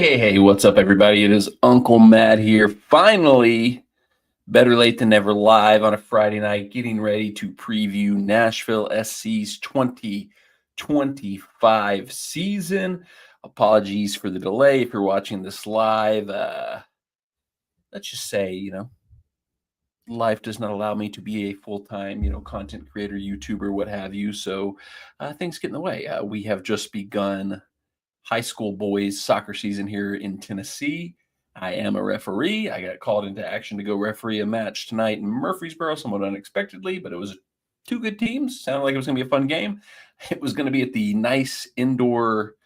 Hey, what's up, everybody? It is Uncle Matt here. Finally, better late than never, live on a Friday night, getting ready to preview Nashville SC's 2025 season. Apologies for the delay if you're watching this live. Let's just say, life does not allow me to be a full-time, content creator, YouTuber, what have you. So things get in the way. We have just begun high school boys soccer season here in Tennessee. I am a referee. I got called into action to go referee a match tonight in Murfreesboro, somewhat unexpectedly, but it was two good teams. Sounded like it was going to be a fun game. It was going to be at the nice indoor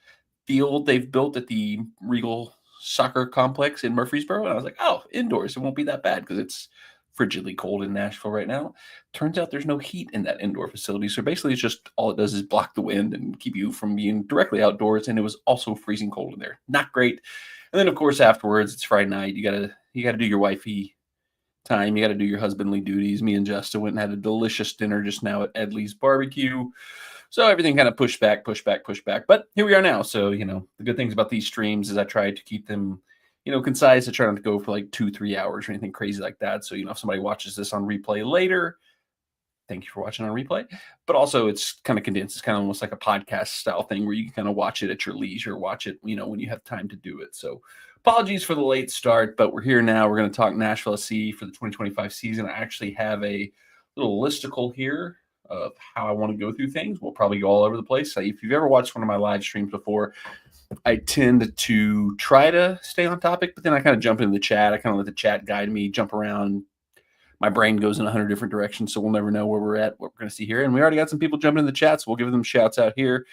field they've built at the Regal Soccer Complex in Murfreesboro. And I was like, oh, indoors. It won't be that bad because it's frigidly cold in Nashville right now. Turns out there's no heat in that indoor facility. So basically, it's just all it does is block the wind and keep you from being directly outdoors. And it was also freezing cold in there. Not great. And then, of course, afterwards, it's Friday night. You gotta do your wifey time. You got to do your husbandly duties. Me and Justin went and had a delicious dinner just now at Edley's Barbecue. So everything kind of pushed back. But here we are now. So, the good things about these streams is I try to keep them, concise. I try not to go for like 2-3 hours or anything crazy like that. So, if somebody watches this on replay later, thank you for watching on replay. But also it's kind of condensed. It's kind of almost like a podcast style thing where you can kind of watch it at your leisure, watch it, when you have time to do it. So apologies for the late start, but we're here now. We're going to talk Nashville SC for the 2025 season. I actually have a little listicle here of how I want to go through things. We'll probably go all over the place. If you've ever watched one of my live streams before, I tend to try to stay on topic, but then I kind of jump into the chat. I kind of let the chat guide me, jump around. My brain goes in 100 different directions, so we'll never know where we're at, what we're going to see here. And we already got some people jumping in the chat, so we'll give them shouts out here.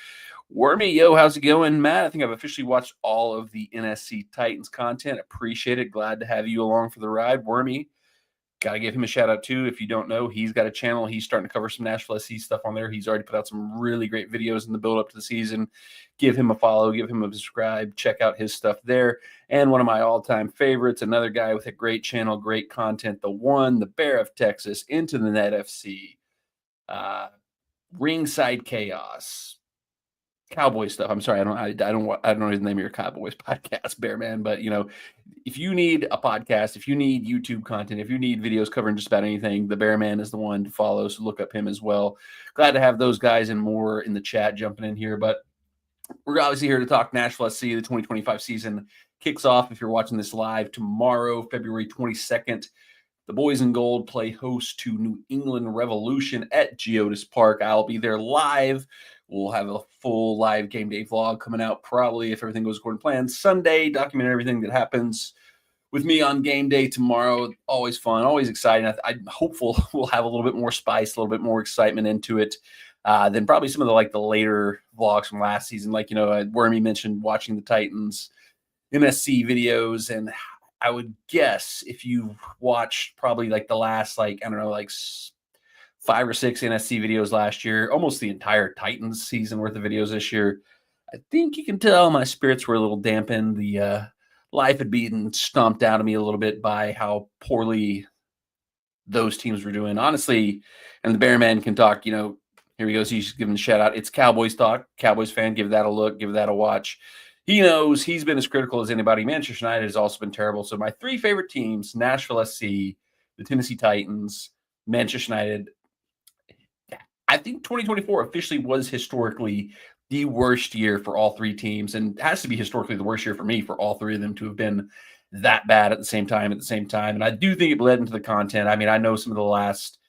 Wormy, yo, how's it going, Matt? I think I've officially watched all of the NSC Titans content. Appreciate it. Glad to have you along for the ride. Wormy, got to give him a shout out too. If you don't know, he's got a channel. He's starting to cover some Nashville SC stuff on there. He's already put out some really great videos in the build up to the season. Give him a follow, give him a subscribe, check out his stuff there. And one of my all-time favorites, another guy with a great channel, great content, the Bear of Texas, Into the Net FC, Ringside Chaos, Cowboy stuff. I'm sorry, I don't know the name of your Cowboys podcast, Bear Man, but if you need a podcast, if you need YouTube content, if you need videos covering just about anything, the Bear Man is the one to follow. So look up him as well. Glad to have those guys and more in the chat jumping in here. But we're obviously here to talk Nashville SC. The 2025 season kicks off, if you're watching this live, tomorrow, February 22nd. The boys in gold play host to New England Revolution at Geodis Park. I'll be there live. We'll have a full live game day vlog coming out probably, if everything goes according to plan, Sunday, document everything that happens with me on game day tomorrow. Always fun, always exciting. I'm hopeful we'll have a little bit more spice, a little bit more excitement into it than probably some of the later vlogs from last season. Wormy mentioned watching the Titans MSC videos, and I would guess if you watched probably the last 5 or 6 NSC videos last year, almost the entire Titans season worth of videos this year, I think you can tell my spirits were a little dampened. The life had been stomped out of me a little bit by how poorly those teams were doing. Honestly, and the Bear Man can talk, here he goes. He's giving a shout out. It's Cowboys talk. Cowboys fan, give that a look, give that a watch. He knows he's been as critical as anybody. Manchester United has also been terrible. So my 3 favorite teams, Nashville SC, the Tennessee Titans, Manchester United. I think 2024 officially was historically the worst year for all 3 teams, and it has to be historically the worst year for me for all 3 of them to have been that bad at the same time. And I do think it bled into the content. I mean, I know some of the last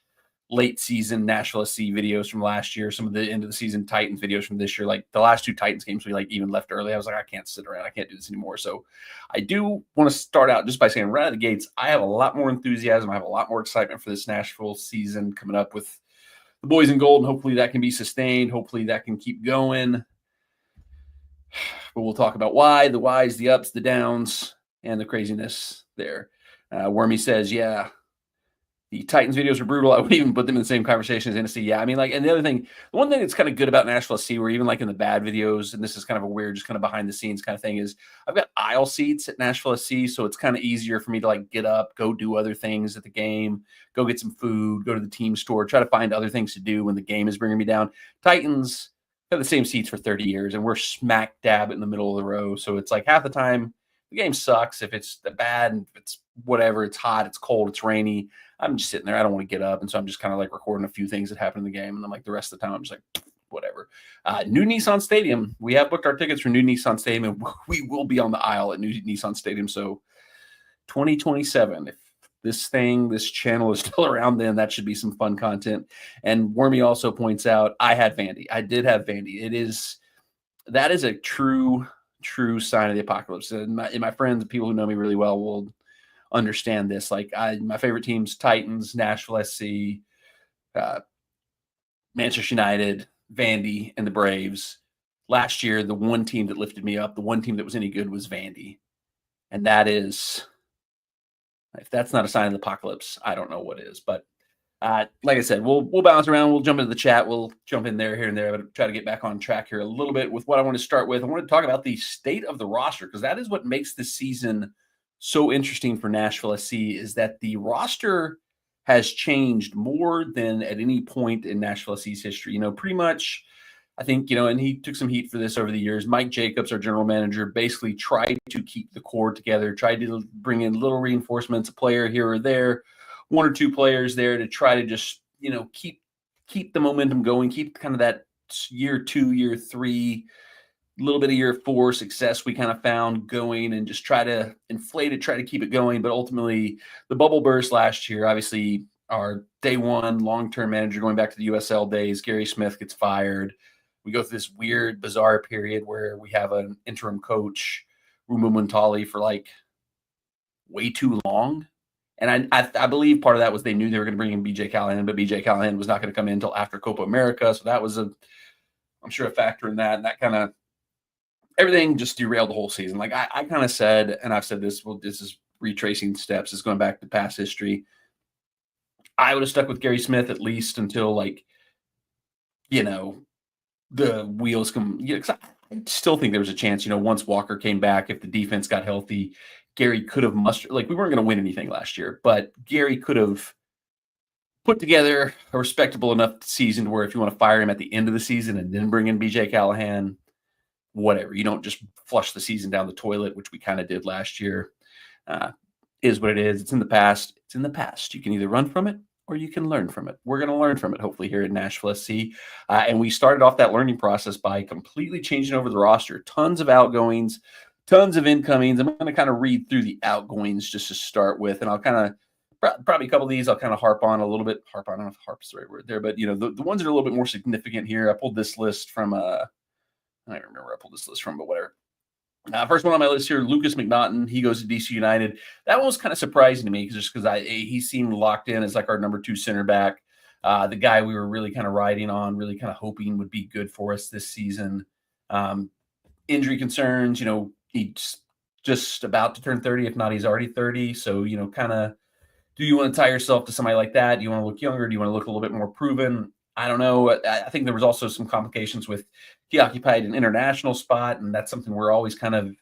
late season Nashville SC videos from last year, some of the end of the season Titans videos from this year, the last 2 Titans games we even left early. I was like, I can't sit around. I can't do this anymore. So I do want to start out just by saying right out of the gates, I have a lot more enthusiasm. I have a lot more excitement for this Nashville season coming up with the boys in gold, and hopefully that can be sustained. Hopefully that can keep going. But we'll talk about why, the whys, the ups, the downs, and the craziness there. Wormy says, yeah, the Titans videos are brutal. I wouldn't even put them in the same conversation as NSC. Yeah, I mean, and the other thing, the one thing that's kind of good about Nashville SC, where even in the bad videos, and this is kind of a weird, just kind of behind the scenes kind of thing, is I've got aisle seats at Nashville SC, so it's kind of easier for me to get up, go do other things at the game, go get some food, go to the team store, try to find other things to do when the game is bringing me down. Titans have the same seats for 30 years, and we're smack dab in the middle of the row, so it's half the time the game sucks, if it's bad, if it's whatever, it's hot, it's cold, it's rainy, I'm just sitting there. I don't want to get up. And so I'm just kind of like recording a few things that happened in the game. And then like the rest of the time, I'm just like, whatever. New Nissan Stadium. We have booked our tickets for New Nissan Stadium, and we will be on the aisle at New Nissan Stadium. So 2027, if this channel is still around, then that should be some fun content. And Wormy also points out, I had Vandy. I did have Vandy. That is a true sign of the apocalypse. And my friends, people who know me really well, will understand this. Like my favorite teams: Titans, Nashville SC, Manchester United, Vandy, and the Braves. Last year, the one team that lifted me up, the one team that was any good, was Vandy. And that is, if that's not a sign of the apocalypse, I don't know what is. But like I said, we'll bounce around. We'll jump into the chat. We'll jump in there, here and there. But try to get back on track here a little bit with what I want to start with. I want to talk about the state of the roster, because that is what makes this season so interesting for Nashville SC, is that the roster has changed more than at any point in Nashville SC's history. Pretty much, I think, and he took some heat for this over the years. Mike Jacobs, our general manager, basically tried to keep the core together, tried to bring in little reinforcements, a player here or there, one or two players there to try to just, keep the momentum going, keep kind of that year 2, year 3, little bit of year 4 success we kind of found going, and just try to inflate it, try to keep it going. But ultimately, the bubble burst last year. Obviously, our day one long-term manager, going back to the USL days, Gary Smith, gets fired. We go through this weird, bizarre period where we have an interim coach, Rumu Muntali, for like way too long. And I believe part of that was they knew they were going to bring in BJ Callahan, but BJ Callahan was not going to come in until after Copa America. So that was I'm sure, a factor in that. And that kind of, everything just derailed the whole season. Like I kind of said, and I've said this, well, this is retracing steps, is going back to past history. I would have stuck with Gary Smith at least until, like, the wheels come. I still think there was a chance, once Walker came back, if the defense got healthy, Gary could have mustered, like, we weren't going to win anything last year, but Gary could have put together a respectable enough season where if you want to fire him at the end of the season and then bring in BJ Callahan, whatever. You don't just flush the season down the toilet, which we kind of did last year. Is what it is. It's in the past. It's in the past. You can either run from it or you can learn from it. We're going to learn from it, hopefully, here at Nashville SC. And we started off that learning process by completely changing over the roster. Tons of outgoings, tons of incomings. I'm going to kind of read through the outgoings just to start with, and I'll kind of, probably a couple of these I'll kind of harp on a little bit. I don't know if harp's the right word there, but, the ones that are a little bit more significant here. I pulled this list from, I don't remember where I pulled this list from, but whatever. First one on my list here, Lucas McNaughton. He goes to DC United. That one was kind of surprising to me, just because he seemed locked in as like our number 2 center back. The guy we were really kind of riding on, really kind of hoping would be good for us this season. Injury concerns, he's just about to turn 30. If not, he's already 30. So, kind of, do you want to tie yourself to somebody like that? Do you want to look younger? Do you want to look a little bit more proven? I don't know. I think there was also some complications with, he occupied an international spot, and that's something we're always kind of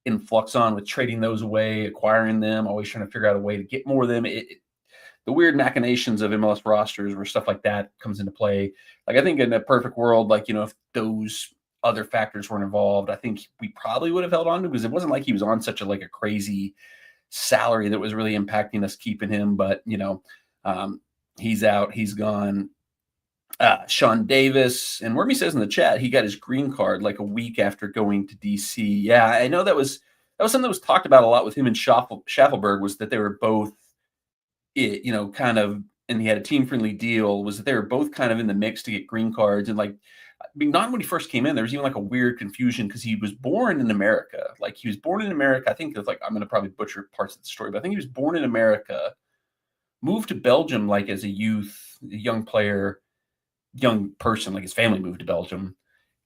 in flux on, with trading those away, acquiring them, always trying to figure out a way to get more of them. The weird machinations of MLS rosters where stuff like that comes into play. Like, I think in a perfect world, like, if those other factors weren't involved, I think we probably would have held on to, because it wasn't like he was on such a crazy salary that was really impacting us keeping him. But, he's out, he's gone. Sean Davis, and Wormy says in the chat he got his green card like a week after going to DC. Yeah, I know that was something that was talked about a lot with him and Schaffelberg, was that they were both, kind of, and he had a team-friendly deal, was that they were both kind of in the mix to get green cards. And like, not when he first came in, there was even like a weird confusion, because he was born in America. Like, he was born in America. I think it's like, I'm going to probably butcher parts of the story, but I think he was born in America, moved to Belgium like as a young player, young person, like his family moved to Belgium,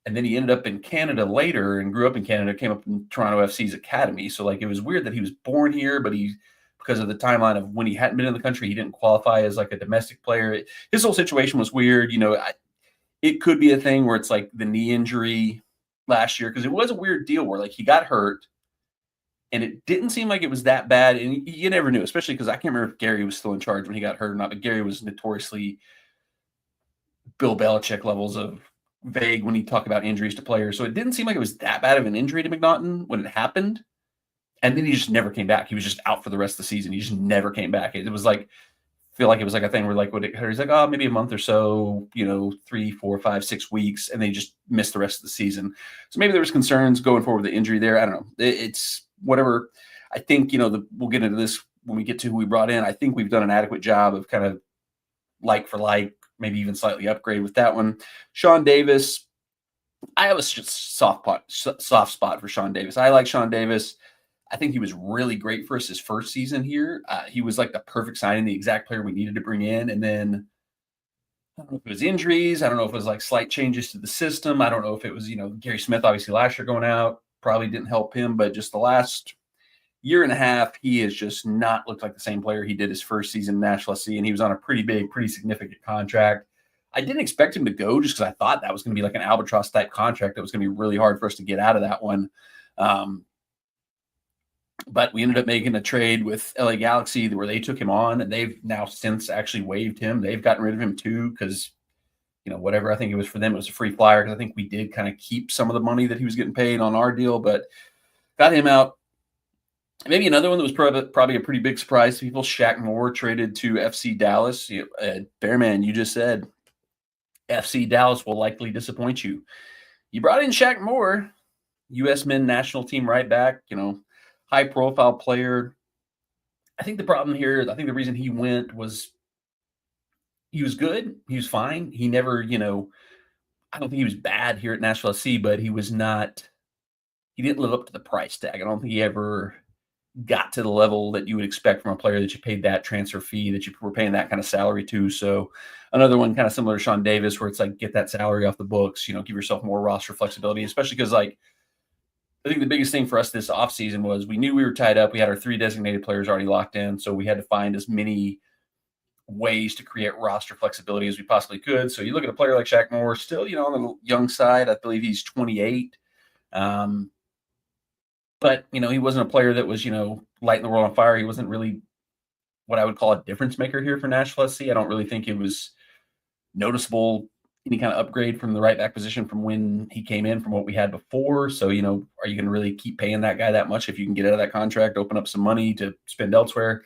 and then he ended up in Canada later and grew up in Canada, came up in Toronto FC's academy. So like, it was weird that he was born here, but because of the timeline of when he hadn't been in the country, he didn't qualify as like a domestic player. His whole situation was weird. It could be a thing where it's like the knee injury last year, because it was a weird deal where like he got hurt and it didn't seem like it was that bad. And you never knew, especially because I can't remember if Gary was still in charge when he got hurt or not, but Gary was notoriously Bill Belichick levels of vague when he talked about injuries to players. So it didn't seem like it was that bad of an injury to McNaughton when it happened. And then he just never came back. He was just out for the rest of the season. He just never came back. It was like, feel like it was like a thing where like, he's like, oh, maybe a month or so, 3, 4, 5, 6 weeks, and they just missed the rest of the season. So maybe there was concerns going forward with the injury there. I don't know. It's whatever. I think, we'll get into this when we get to who we brought in. I think we've done an adequate job of kind of like for like, maybe even slightly upgrade with that one. Sean Davis, I have a soft spot for Sean Davis. I like Sean Davis. I think he was really great for us his first season here. He was like the perfect signing, the exact player we needed to bring in. And then I don't know if it was injuries. I don't know if it was like slight changes to the system. I don't know if it was, Gary Smith, obviously last year going out probably didn't help him, but just the last year and a half, he has just not looked like the same player he did his first season in Nashville SC, and he was on a pretty big, pretty significant contract. I didn't expect him to go just because I thought that was going to be like an albatross type contract that was going to be really hard for us to get out of that one. But we ended up making a trade with LA Galaxy where they took him on, and they've now since actually waived him. They've gotten rid of him too because, whatever. I think it was for them, it was a free flyer because I think we did kind of keep some of the money that he was getting paid on our deal, but got him out. Maybe another one that was probably a pretty big surprise to people, Shaq Moore traded to FC Dallas. Bearman, you just said FC Dallas will likely disappoint you. You brought in Shaq Moore, U.S. men national team right back, high-profile player. I think the problem here, I think the reason he went was he was good. He was fine. He never, I don't think he was bad here at Nashville SC, but he didn't live up to the price tag. I don't think he ever got to the level that you would expect from a player that you paid that transfer fee, that you were paying that kind of salary to. So another one kind of similar to Sean Davis, where it's like, get that salary off the books, give yourself more roster flexibility, especially because like, I think the biggest thing for us this offseason was we knew we were tied up. We had our 3 designated players already locked in. So we had to find as many ways to create roster flexibility as we possibly could. So you look at a player like Shaq Moore, still, on the young side. I believe he's 28. But, he wasn't a player that was, lighting the world on fire. He wasn't really what I would call a difference maker here for Nashville SC. I don't really think it was noticeable, any kind of upgrade from the right back position from when he came in from what we had before. So, are you going to really keep paying that guy that much if you can get out of that contract, open up some money to spend elsewhere?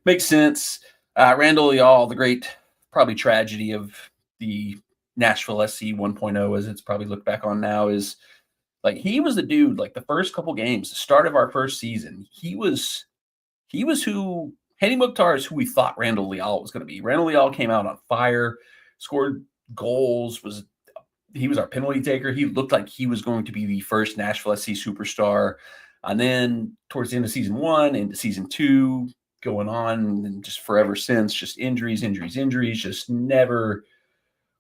Makes sense. Randall Leal, the great probably tragedy of the Nashville SC 1.0, as it's probably looked back on now, is like he was the dude, like the first couple games, the start of our first season, he was who Henny Mukhtar is who we thought Randall Leal was going to be. Randall Leal came out on fire, scored goals, he was our penalty taker. He looked like he was going to be the first Nashville SC superstar. And then towards the end of season 1 into season 2, going on and just forever since, just injuries, just never,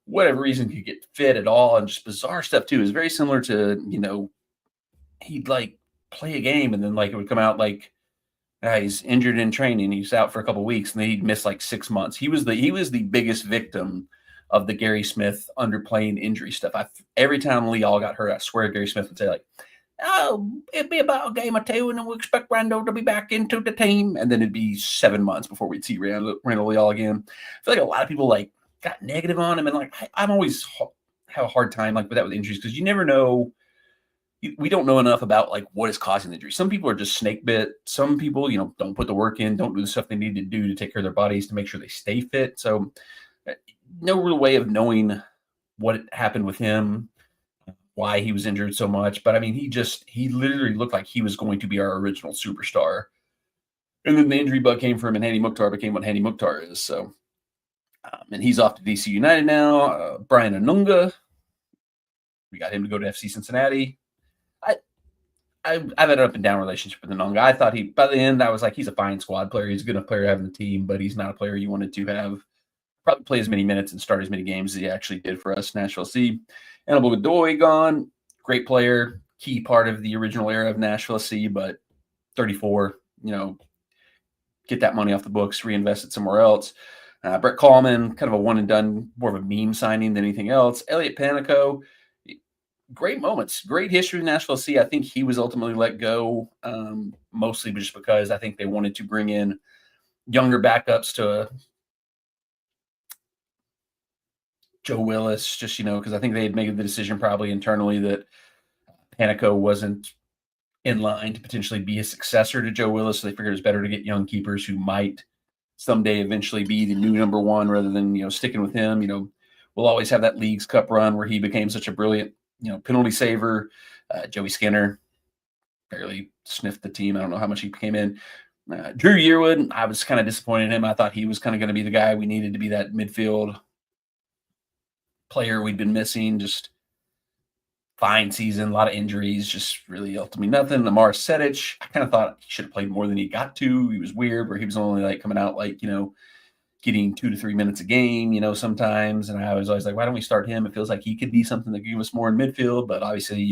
whatever reason, could get fit at all, and just bizarre stuff too. It's very similar to, he'd like play a game and then like it would come out like he's injured in training, he's out for a couple of weeks, and then he'd miss like 6 months. He was the biggest victim of the Gary Smith underplaying injury stuff. Every time Leal got hurt, I swear Gary Smith would say like, "Oh, it'd be about a game or two, and then we'll expect Randall to be back into the team." And then it'd be 7 months before we'd see Randall Leal again. I feel like a lot of people like got negative on him, and like I'm always have a hard time like with that with injuries because you never know. We don't know enough about like what is causing the injury. Some people are just snake bit. Some people, don't put the work in, don't do the stuff they need to do to take care of their bodies to make sure they stay fit. So no real way of knowing what happened with him, why he was injured so much. But I mean, he literally looked like he was going to be our original superstar. And then the injury bug came for him, and Henny Mukhtar became what Henny Mukhtar is. So, and he's off to DC United now. Brian Anunga, we got him to go to FC Cincinnati. I've had an up and down relationship with Anunga. I thought by the end, I was like, he's a fine squad player. He's a good enough player to have in the team, but he's not a player you wanted to have probably play as many minutes and start as many games as he actually did for us, Nashville SC. Annabelle Godoy gone. Great player, key part of the original era of Nashville SC, but 34, get that money off the books, reinvest it somewhere else. Brett Coleman, kind of a one and done, more of a meme signing than anything else. Elliot Panico, great moments, great history of Nashville SC. I think he was ultimately let go, mostly just because I think they wanted to bring in younger backups to Joe Willis, just, because I think they had made the decision probably internally that Panico wasn't in line to potentially be a successor to Joe Willis. So they figured it's better to get young keepers who might someday eventually be the new number one rather than, sticking with him. We'll always have that Leagues Cup run where he became such a brilliant, penalty saver. Joey Skinner barely sniffed the team. I don't know how much he came in. Drew Yearwood, I was kind of disappointed in him. I thought he was kind of going to be the guy we needed to be that midfield player we'd been missing. Just fine season, a lot of injuries, just really ultimately nothing. Amar Sedic, I kind of thought he should have played more than he got to. He was weird where he was only like coming out like, getting 2 to 3 minutes a game, sometimes. And I was always like, why don't we start him? It feels like he could be something that could give us more in midfield, but obviously,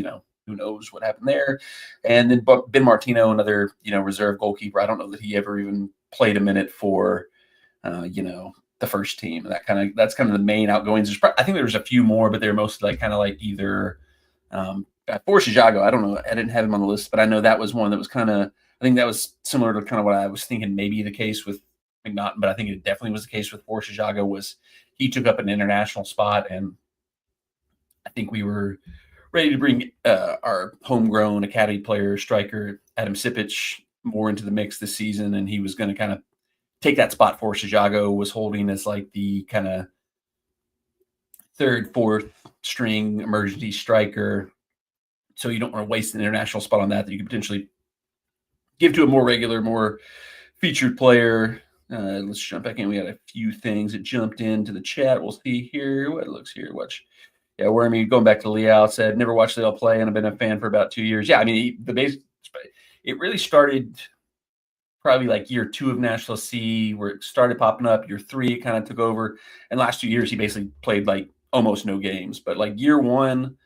who knows what happened there. And then Ben Martino, another, reserve goalkeeper. I don't know that he ever even played a minute for, the first team. And that's kind of the main outgoings. I think there was a few more, but they're mostly like kind of like either for Chicago. I don't know. I didn't have him on the list, but I know that was one that was I think that was similar to kind of what I was thinking maybe the case with McNaughton, but I think it definitely was the case with For Chicago was he took up an international spot, and I think we were ready to bring our homegrown academy player striker Adam Sipic more into the mix this season, and he was going to kind of take that spot For Chicago was holding as like the kind of third, fourth string emergency striker. So you don't want to waste an international spot on that you could potentially give to a more regular, more featured player. Let's jump back in. We had a few things that jumped into the chat. We'll see here what it looks here. Yeah, Wormy going back to Leal said, never watched Leal play and I've been a fan for about 2 years. Yeah, I mean, it really started probably like year 2 of Nashville SC where it started popping up. Year 3, it kind of took over. And last 2 years, he basically played like almost no games. But like year 1,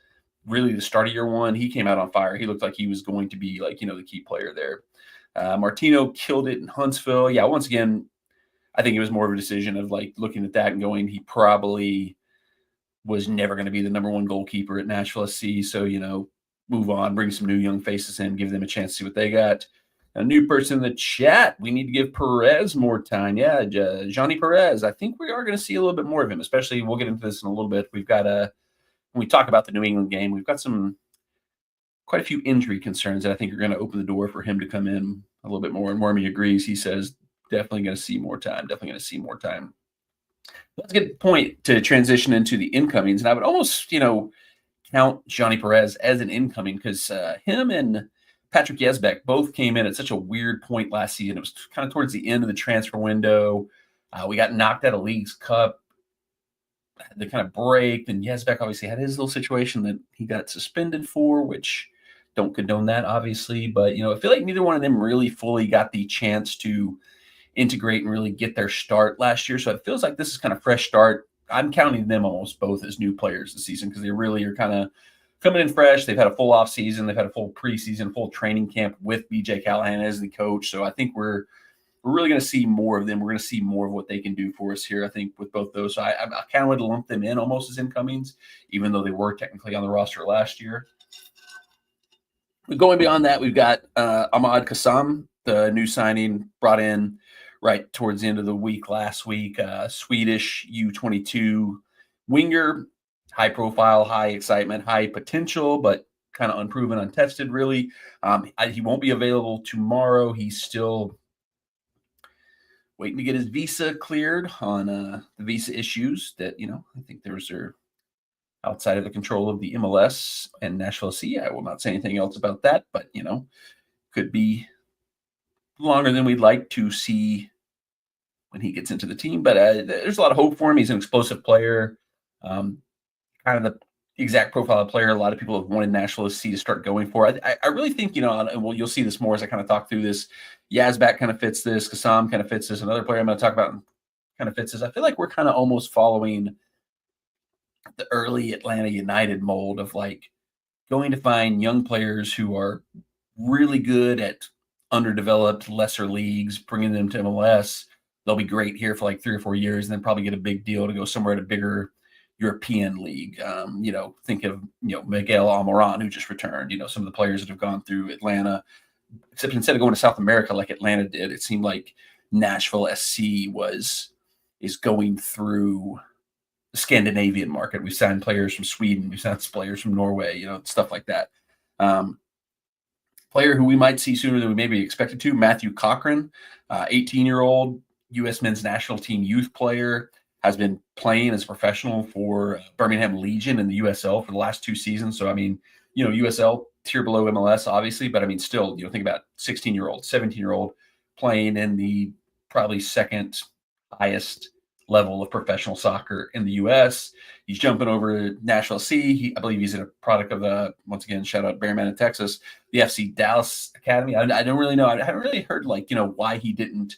really the start of year 1, he came out on fire. He looked like he was going to be like, the key player there. Martino killed it in Huntsville. Yeah, once again, I think it was more of a decision of like looking at that and going, he probably was never going to be the number 1 goalkeeper at Nashville SC. So, move on, bring some new young faces in, give them a chance to see what they got. A new person in the chat. We need to give Perez more time. Yeah, Johnny Perez. I think we are going to see a little bit more of him, especially we'll get into this in a little bit. We've got when we talk about the New England game, we've got quite a few injury concerns that I think are going to open the door for him to come in a little bit more. And Wormy agrees. He says, definitely going to see more time. That's a good point to transition into the incomings. And I would almost, count Johnny Perez as an incoming because him and Patrick Yesbeck both came in at such a weird point last season. It was kind of towards the end of the transfer window. We got knocked out of Leagues Cup. The kind of break, and Yesbeck obviously had his little situation that he got suspended for, which don't condone that, obviously. But, I feel like neither one of them really fully got the chance to integrate and really get their start last year. So it feels like this is kind of fresh start. I'm counting them almost both as new players this season because they really are kind of coming in fresh. They've had a full off season. They've had a full preseason, full training camp with BJ Callahan as the coach. So I think we're really going to see more of them. We're going to see more of what they can do for us here, I think, with both those. So I kind of would lump them in almost as incomings, even though they were technically on the roster last year. But going beyond that, we've got Ahmad Kassam, the new signing brought in right towards the end of the week last week. Swedish U22 winger, high profile, high excitement, high potential, but kind of unproven, untested, really. He won't be available tomorrow. He's still waiting to get his visa cleared on the visa issues that, I think those are outside of the control of the MLS and Nashville SC. I will not say anything else about that, but, could be longer than we'd like to see when he gets into the team. But there's a lot of hope for him. He's an explosive player, kind of the exact profile of player a lot of people have wanted Nashville SC to start going for. I really think, well, you'll see this more as I kind of talk through this. Yazbak kind of fits this. Kassam kind of fits this. Another player I'm going to talk about kind of fits this. I feel like we're kind of almost following the early Atlanta United mold of like going to find young players who are really good at underdeveloped, lesser leagues, bringing them to MLS. They'll be great here for like 3 or 4 years and then probably get a big deal to go somewhere at a bigger European league. Think of, Miguel Almiron, who just returned, some of the players that have gone through Atlanta, except instead of going to South America like Atlanta did, it seemed like Nashville SC is going through the Scandinavian market. We've signed players from Sweden. We've signed players from Norway, stuff like that. Player who we might see sooner than we maybe expected to, Matthew Cochran, 18-year-old U.S. men's national team youth player, has been playing as a professional for Birmingham Legion in the USL for the last 2 seasons. So, I mean, USL tier below MLS, obviously, but I mean, still, think about 16-year-old, 17-year-old playing in the probably second highest level of professional soccer in the U.S. He's jumping over to Nashville SC. I believe he's a product of, once again, shout out Bearman in Texas, the FC Dallas Academy. I don't really know. I haven't really heard, why he didn't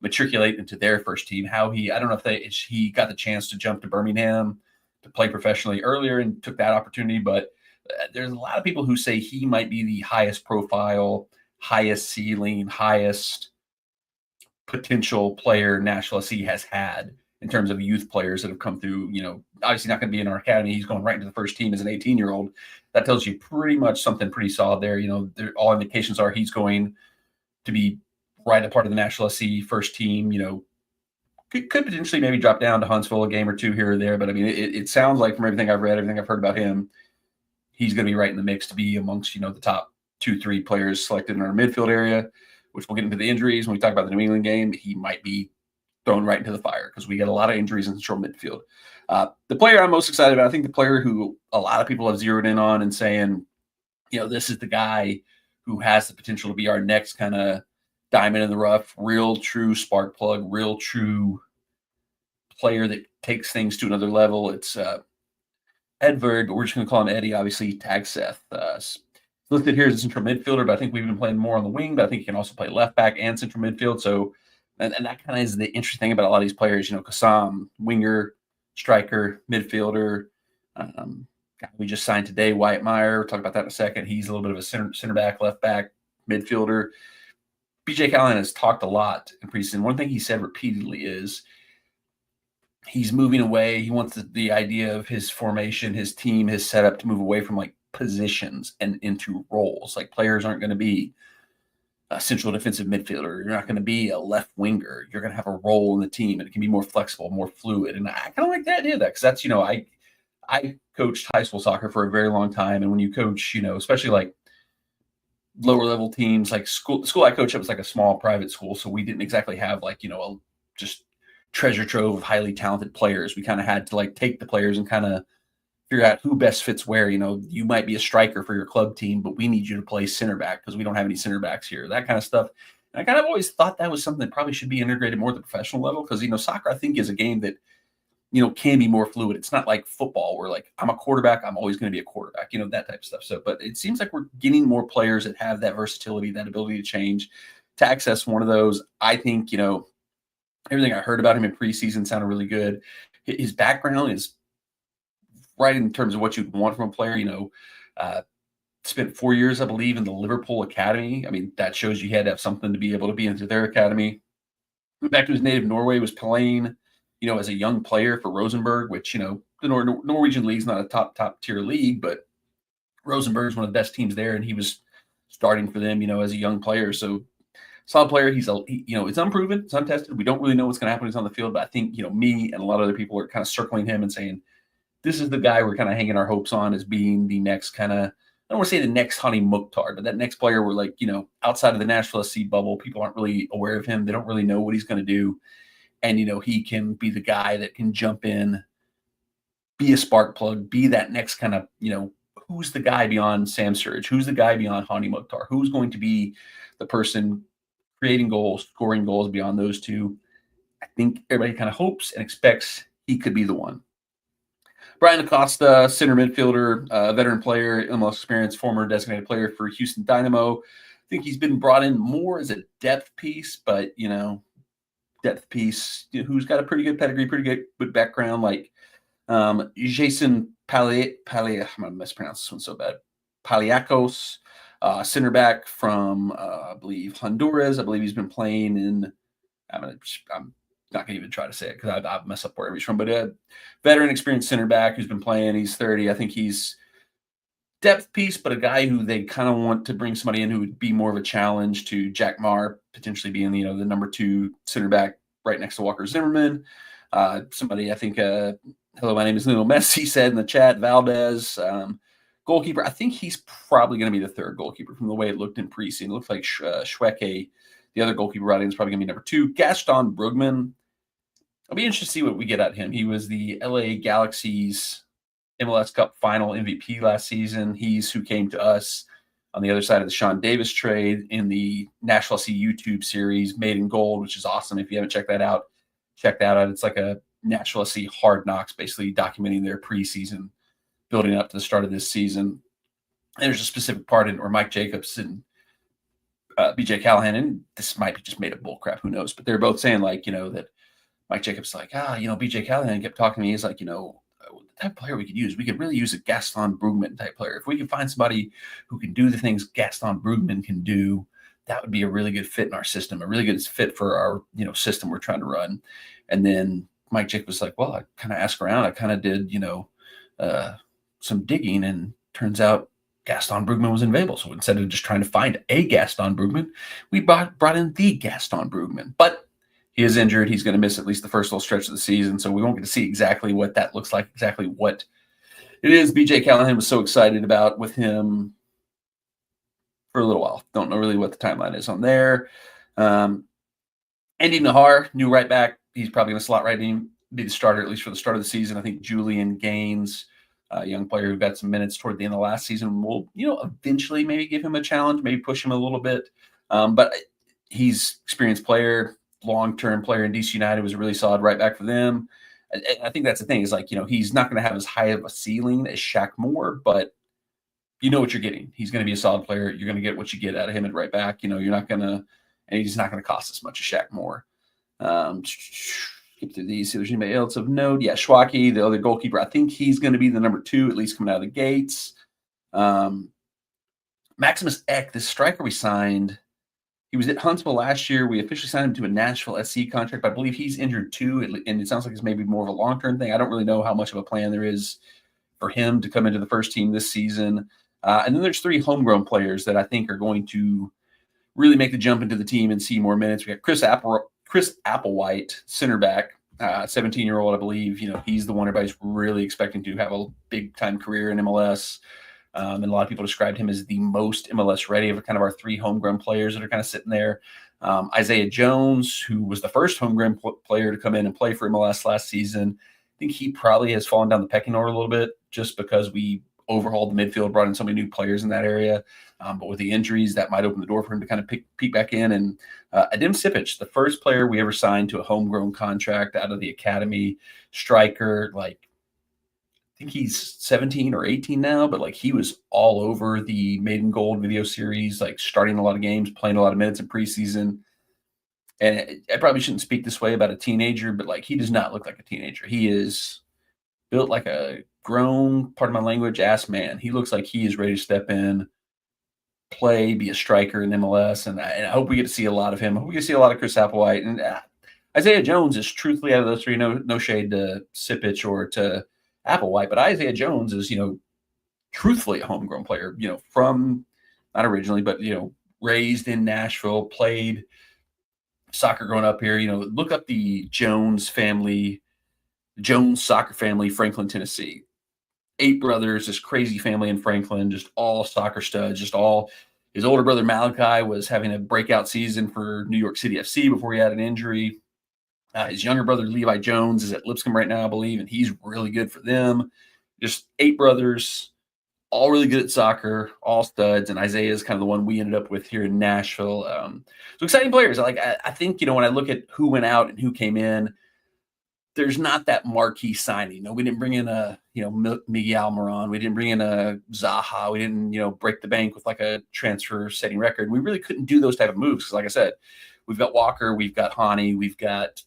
matriculate into their first team. I don't know if he got the chance to jump to Birmingham to play professionally earlier and took that opportunity. But there's a lot of people who say he might be the highest profile, highest ceiling, highest potential player Nashville SC has had in terms of youth players that have come through. Obviously not going to be in our academy. He's going right into the first team as an 18-year-old. That tells you pretty much something pretty solid there. All indications are he's going to be right a part of the Nashville SC first team. Could potentially maybe drop down to Huntsville a game or two here or there. But I mean, it sounds like from everything I've read, everything I've heard about him, he's going to be right in the mix to be amongst, the top 2-3 players selected in our midfield area, which we'll get into the injuries. When we talk about the New England game, he might be thrown right into the fire because we get a lot of injuries in central midfield. The player I'm most excited about, I think the player who a lot of people have zeroed in on and saying, this is the guy who has the potential to be our next kind of diamond in the rough, real true spark plug, real true player that takes things to another level. It's Edvard, but we're just going to call him Eddie, obviously, tag Seth. Listed here as a central midfielder, but I think we've been playing more on the wing, but I think he can also play left back and central midfield. So, and that kind of is the interesting thing about a lot of these players. Kassam, winger, striker, midfielder. We just signed today, Wyatt Meyer. We'll talk about that in a second. He's a little bit of a center back, left back, midfielder. BJ Callahan has talked a lot in preseason. One thing he said repeatedly is he's moving away. He wants the idea of his formation, his team, his setup to move away from positions and into roles. Players aren't going to be a central defensive midfielder. You're not going to be a left winger. You're going to have a role in the team, and it can be more flexible, more fluid. And I kind of like the idea of that because that's, I coached high school soccer for a very long time. And when you coach, especially lower level teams, the school I coached at was a small private school. So we didn't exactly have just treasure trove of highly talented players. We kind of had to take the players and kind of figure out who best fits where. You might be a striker for your club team, but we need you to play center back because we don't have any center backs here, that kind of stuff. And I kind of always thought that was something that probably should be integrated more at the professional level because, soccer, I think, is a game that, can be more fluid. It's not like football where I'm a quarterback, I'm always going to be a quarterback, that type of stuff. So, but it seems like we're getting more players that have that versatility, that ability to change. To access one of those, I think, everything I heard about him in preseason sounded really good. His background is right in terms of what you'd want from a player. Spent 4 years, I believe, in the Liverpool Academy. I mean, that shows you had to have something to be able to be into their academy. Went back to his native Norway, was playing, as a young player for Rosenborg, which, the Norwegian league's not a top tier league, but Rosenborg is one of the best teams there, and he was starting for them, as a young player. So solid player. He's it's unproven, it's untested. We don't really know what's going to happen when he's on the field, but I think, me and a lot of other people are kind of circling him and saying, this is the guy we're kind of hanging our hopes on as being the next kind of, I don't want to say the next Hani Mukhtar, but that next player where outside of the Nashville SC bubble, people aren't really aware of him. They don't really know what he's going to do. And, he can be the guy that can jump in, be a spark plug, be that next kind of, who's the guy beyond Sam Sturridge? Who's the guy beyond Hani Mukhtar? Who's going to be the person creating goals, scoring goals beyond those two? I think everybody kind of hopes and expects he could be the one. Brian Acosta, center midfielder, veteran player, MLS experience, former designated player for Houston Dynamo. I think he's been brought in more as a depth piece, but, depth piece who's got a pretty good pedigree, pretty good background, Jason I'm going to mispronounce this one so bad. Paliacos, center back from, I believe, Honduras. I believe he's been playing in, I'm not going to even try to say it because I'll mess up wherever he's from, but a veteran experienced center back who's been playing. He's 30. I think he's depth piece, but a guy who they kind of want to bring somebody in who would be more of a challenge to Jack Marr, potentially being, the number 2 center back right next to Walker Zimmerman. Somebody, I think, hello, my name is Lionel Messi, said in the chat, Valdez, Goalkeeper, I think he's probably going to be the third goalkeeper from the way it looked in preseason. It looks like Schwecke, the other goalkeeper brought in, is probably going to be number 2. Gaston Brugman, I'll be interested to see what we get out of him. He was the LA Galaxy's MLS Cup final MVP last season. He's who came to us on the other side of the Sean Davis trade in the Nashville SC YouTube series, Made in Gold, which is awesome. If you haven't checked that out, check that out. It's like a Nashville SC Hard Knocks, basically documenting their preseason, building up to the start of this season. And there's a specific part in it where Mike Jacobs and BJ Callahan, and this might be just made up bullcrap, who knows, but they're both saying, like, that Mike Jacobs like, BJ Callahan kept talking to me. He's like, the type of player we could use, we could really use a Gaston Brugman type player. If we can find somebody who can do the things Gaston Brugman can do, that would be a really good fit in our system, a really good fit for our, system we're trying to run. And then Mike Jacobs was like, well, I kind of asked around. I kind of did, some digging, and turns out Gaston Brugman was available. So instead of just trying to find a Gaston Brugman, we brought in the Gaston Brugman. But he is injured. He's going to miss at least the first little stretch of the season, so we won't get to see exactly what that looks like, exactly what it is. BJ Callahan was so excited about with him for a little while. Don't know really what the timeline is on there. Andy Nahar, new right back. He's probably going to slot right in, be the starter, at least for the start of the season. I think Julian Gaines, a young player who got some minutes toward the end of last season, will, eventually maybe give him a challenge, maybe push him a little bit. But he's experienced player, long-term player in DC United, was a really solid right back for them. I think that's the thing, is like, he's not going to have as high of a ceiling as Shaq Moore, but you know what you're getting. He's going to be a solid player. You're going to get what you get out of him at right back. You're not going to, and he's not going to cost as much as Shaq Moore. Skip through these. See if there's anybody else of note. Yeah, Schwacke, the other goalkeeper, I think he's going to be the number 2, at least coming out of the gates. Maximus Eck, this striker we signed, he was at Huntsville last year. We officially signed him to a Nashville SC contract, but I believe he's injured too, and it sounds like it's maybe more of a long-term thing. I don't really know how much of a plan there is for him to come into the first team this season. And then there's 3 homegrown players that I think are going to really make the jump into the team and see more minutes. We got Chris Applewhite, center back, 17-year-old, I believe. He's the one everybody's really expecting to have a big-time career in MLS. And a lot of people described him as the most MLS ready of kind of our 3 homegrown players that are kind of sitting there. Isaiah Jones, who was the first homegrown player to come in and play for MLS last season, I think he probably has fallen down the pecking order a little bit just because we overhauled the midfield, brought in so many new players in that area. But with the injuries, that might open the door for him to kind of peek back in. And Adem Sipic, the first player we ever signed to a homegrown contract out of the academy, striker, like, I think he's 17 or 18 now, but like he was all over the Made in Gold video series, like starting a lot of games, playing a lot of minutes in preseason. And I probably shouldn't speak this way about a teenager, but like he does not look like a teenager. He is built like a grown, pardon my language, ass man. He looks like he is ready to step in, play, be a striker in MLS. And I hope we get to see a lot of him. I hope we get to see a lot of Chris Applewhite. And Isaiah Jones is truthfully, out of those 3, no shade to Sipic or to Applewhite, but Isaiah Jones is, truthfully a homegrown player, from, not originally, but, raised in Nashville, played soccer growing up here. Look up the Jones soccer family, Franklin, Tennessee. 8 brothers, this crazy family in Franklin, just all soccer studs, his older brother Malachi was having a breakout season for New York City FC before he had an injury. His younger brother, Levi Jones, is at Lipscomb right now, I believe, and he's really good for them. Just 8 brothers, all really good at soccer, all studs, and Isaiah is kind of the one we ended up with here in Nashville. So exciting players. I think, when I look at who went out and who came in, there's not that marquee signing. We didn't bring in a, Miguel Almiron. We didn't bring in a Zaha. We didn't, break the bank with like a transfer-setting record. We really couldn't do those type of moves because, like I said, we've got Walker, we've got Hani, we've got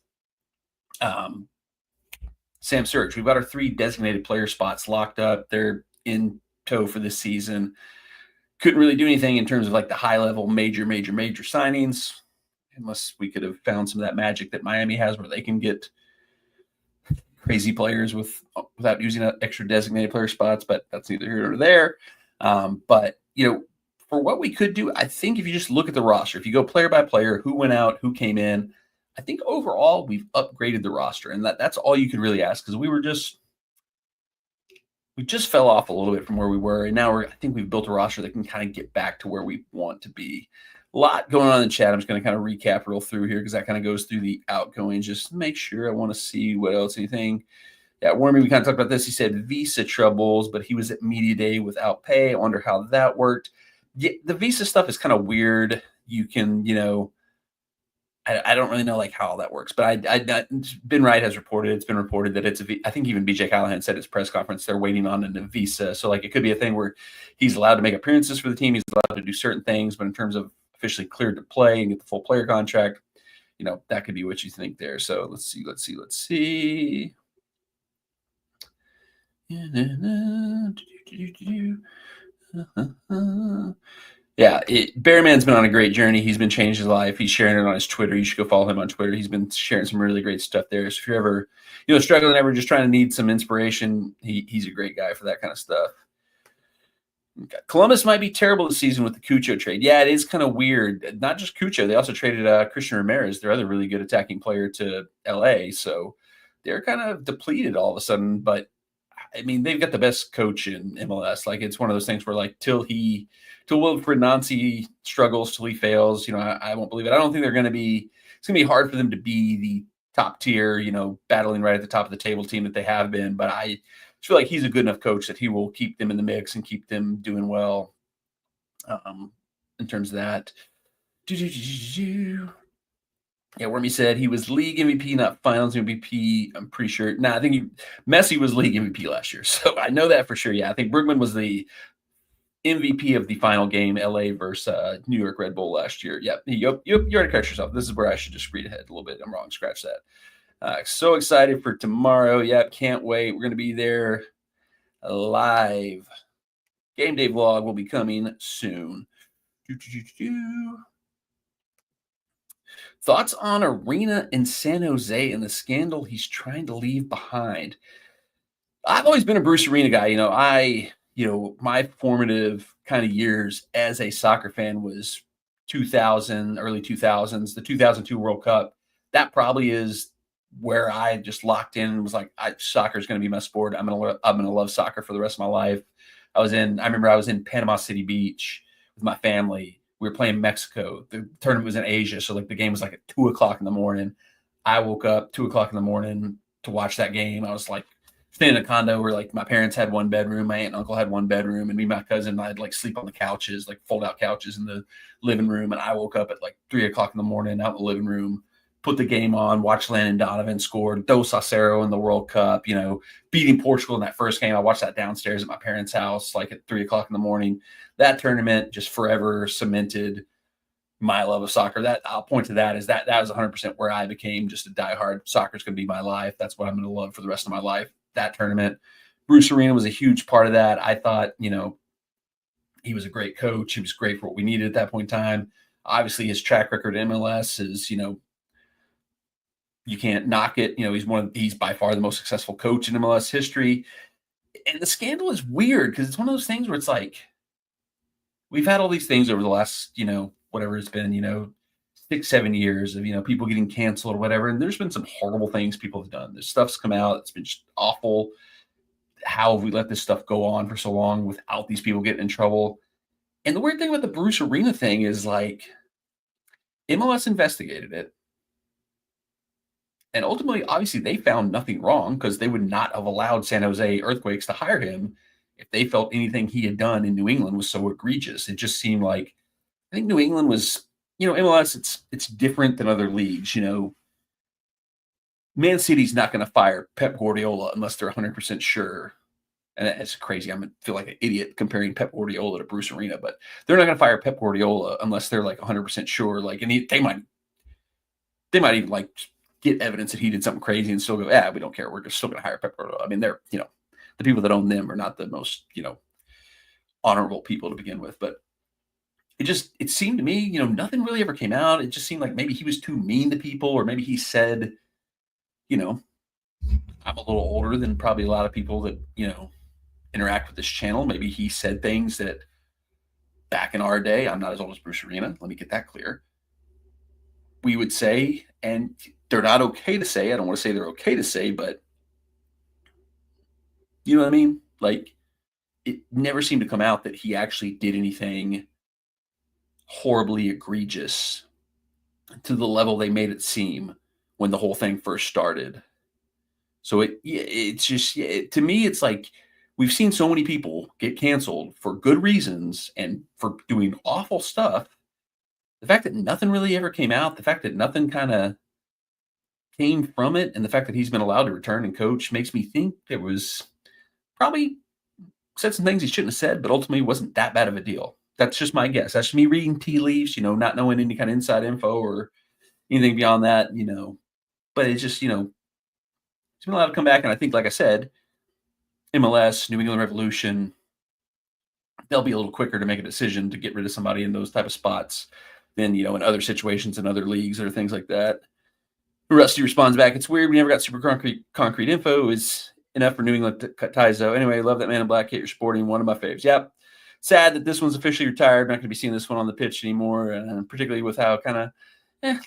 Sam Surge. We've got our 3 designated player spots locked up. They're in tow for this season. Couldn't really do anything in terms of like the high level major signings, unless we could have found some of that magic that Miami has where they can get crazy players without using extra designated player spots, but that's neither here nor there. But for what we could do, I think if you just look at the roster, if you go player by player, who went out, who came in, I think overall we've upgraded the roster, and that's all you could really ask, because we were just we just fell off a little bit from where we were, and now I think we've built a roster that can kind of get back to where we want to be. A lot going on in the chat. I'm just going to kind of recap real through here because that kind of goes through the outgoings. Just make sure I want to see what else, anything. Yeah, Wormy, we kind of talked about this. He said visa troubles, but he was at media day without pay. I wonder how that worked. Yeah, the visa stuff is kind of weird. You can, I don't really know like how that works, but Ben Wright has reported. It's been reported that I think even BJ Callahan said at his press conference they're waiting on a visa. So like it could be a thing where he's allowed to make appearances for the team. He's allowed to do certain things, but in terms of officially cleared to play and get the full player contract, that could be what you think there. So let's see. Yeah, Bearman's been on a great journey. He's been changing his life. He's sharing it on his Twitter. You should go follow him on Twitter. He's been sharing some really great stuff there. So if you're ever, struggling, ever just trying to need some inspiration, he's a great guy for that kind of stuff. Okay. Columbus might be terrible this season with the Cucho trade. Yeah, it is kind of weird. Not just Cucho. They also traded Christian Ramirez, their other really good attacking player, to LA. So they're kind of depleted all of a sudden. But, I mean, they've got the best coach in MLS. Like, it's one of those things where, like, till Wilfred Nancy struggles, till he fails, I won't believe it. I don't think it's going to be hard for them to be the top tier, battling right at the top of the table team that they have been. But I feel like he's a good enough coach that he will keep them in the mix and keep them doing well in terms of that. Yeah, Wormy said he was league MVP, not finals MVP. I'm pretty sure. I think Messi was league MVP last year. So I know that for sure. Yeah, I think Bergman was the MVP of the final game, LA versus New York Red Bull last year. Yep. You already correct yourself. This is where I should just read ahead a little bit. I'm wrong. Scratch that. So excited for tomorrow. Yep. Can't wait. We're going to be there live. Game day vlog will be coming soon. Thoughts on Arena in San Jose and the scandal he's trying to leave behind? I've always been a Bruce Arena guy. My formative kind of years as a soccer fan was 2000, early 2000s, the 2002 World Cup. That probably is where I just locked in and was like, soccer is going to be my sport. I'm going to love soccer for the rest of my life. I remember I was in Panama City Beach with my family. We were playing Mexico. The tournament was in Asia. So like the game was like at 2:00 in the morning. I woke up 2:00 in the morning to watch that game. I was like, staying in a condo where like my parents had one bedroom, my aunt and uncle had one bedroom, and me and my cousin, I'd like sleep on the couches, like fold out couches in the living room. And I woke up at like 3:00 in the morning out in the living room, put the game on, watched Landon Donovan score, Dos Acero in the World Cup, beating Portugal in that first game. I watched that downstairs at my parents' house, like at 3:00 in the morning. That tournament just forever cemented my love of soccer. That I'll point to that is that was 100% where I became just a diehard. Soccer's going to be my life. That's what I'm going to love for the rest of my life. That tournament. Bruce Arena was a huge part of that. I thought, he was a great coach. He was great for what we needed at that point in time. Obviously, his track record in MLS is, you can't knock it. He's by far the most successful coach in MLS history. And the scandal is weird because it's one of those things where it's like, we've had all these things over the last, whatever it's been, 6-7 years of, people getting canceled or whatever. And there's been some horrible things people have done. This stuff's come out. It's been just awful. How have we let this stuff go on for so long without these people getting in trouble? And the weird thing about the Bruce Arena thing is like MLS investigated it. And ultimately, obviously, they found nothing wrong because they would not have allowed San Jose Earthquakes to hire him if they felt anything he had done in New England was so egregious. It just seemed like, I think New England was, MLS, it's different than other leagues. Man City's not going to fire Pep Guardiola unless they're 100% sure. And it's crazy. I'm going to feel like an idiot comparing Pep Guardiola to Bruce Arena, but they're not going to fire Pep Guardiola unless they're like 100% sure. Like, and they might even like get evidence that he did something crazy and still go, we don't care. We're just still going to hire Pep Guardiola. I mean, they're, the people that own them are not the most, honorable people to begin with, but it seemed to me, nothing really ever came out. It just seemed like maybe he was too mean to people, or maybe he said, I'm a little older than probably a lot of people that, interact with this channel. Maybe he said things that back in our day, I'm not as old as Bruce Arena. Let me get that clear. We would say, and they're not okay to say, I don't want to say they're okay to say, but you know what I mean? Like, it never seemed to come out that he actually did anything horribly egregious to the level they made it seem when the whole thing first started. So it's just to me, it's like we've seen so many people get canceled for good reasons and for doing awful stuff. The fact that nothing really ever came out, the fact that nothing kind of came from it, and the fact that he's been allowed to return and coach makes me think there was probably said some things he shouldn't have said, but ultimately wasn't that bad of a deal. That's just my guess. That's just me reading tea leaves, not knowing any kind of inside info or anything beyond that. But it's just, he's been allowed to come back. And I think, like I said, MLS, New England Revolution, they'll be a little quicker to make a decision to get rid of somebody in those type of spots than, in other situations in other leagues or things like that. Rusty responds back, "It's weird. We never got super concrete info. Is enough for New England to cut ties, though. Anyway, love that man in black. Hate your sporting. One of my faves. Yep. Sad that this one's officially retired. Not going to be seeing this one on the pitch anymore, particularly with how kind of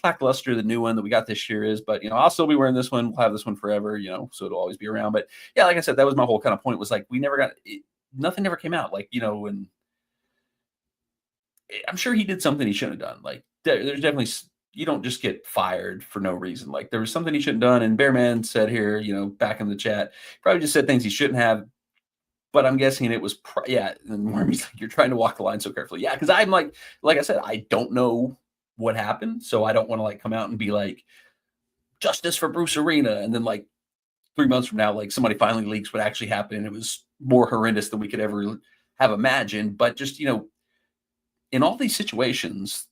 lackluster the new one that we got this year is. But, I'll still be wearing this one. We'll have this one forever, so it'll always be around. But, yeah, like I said, that was my whole kind of point was like we never got – nothing ever came out. Like, and I'm sure he did something he shouldn't have done. Like, there's definitely – you don't just get fired for no reason. Like there was something he shouldn't have done. And Bearman said here, back in the chat, probably just said things he shouldn't have. But I'm guessing it was, And Wormy's like, you're trying to walk the line so carefully. Yeah, because I'm like I said, I don't know what happened. So I don't want to come out and be like, justice for Bruce Arena. And then 3 months from now, somebody finally leaks what actually happened. And it was more horrendous than we could ever have imagined. But just, in all these situations,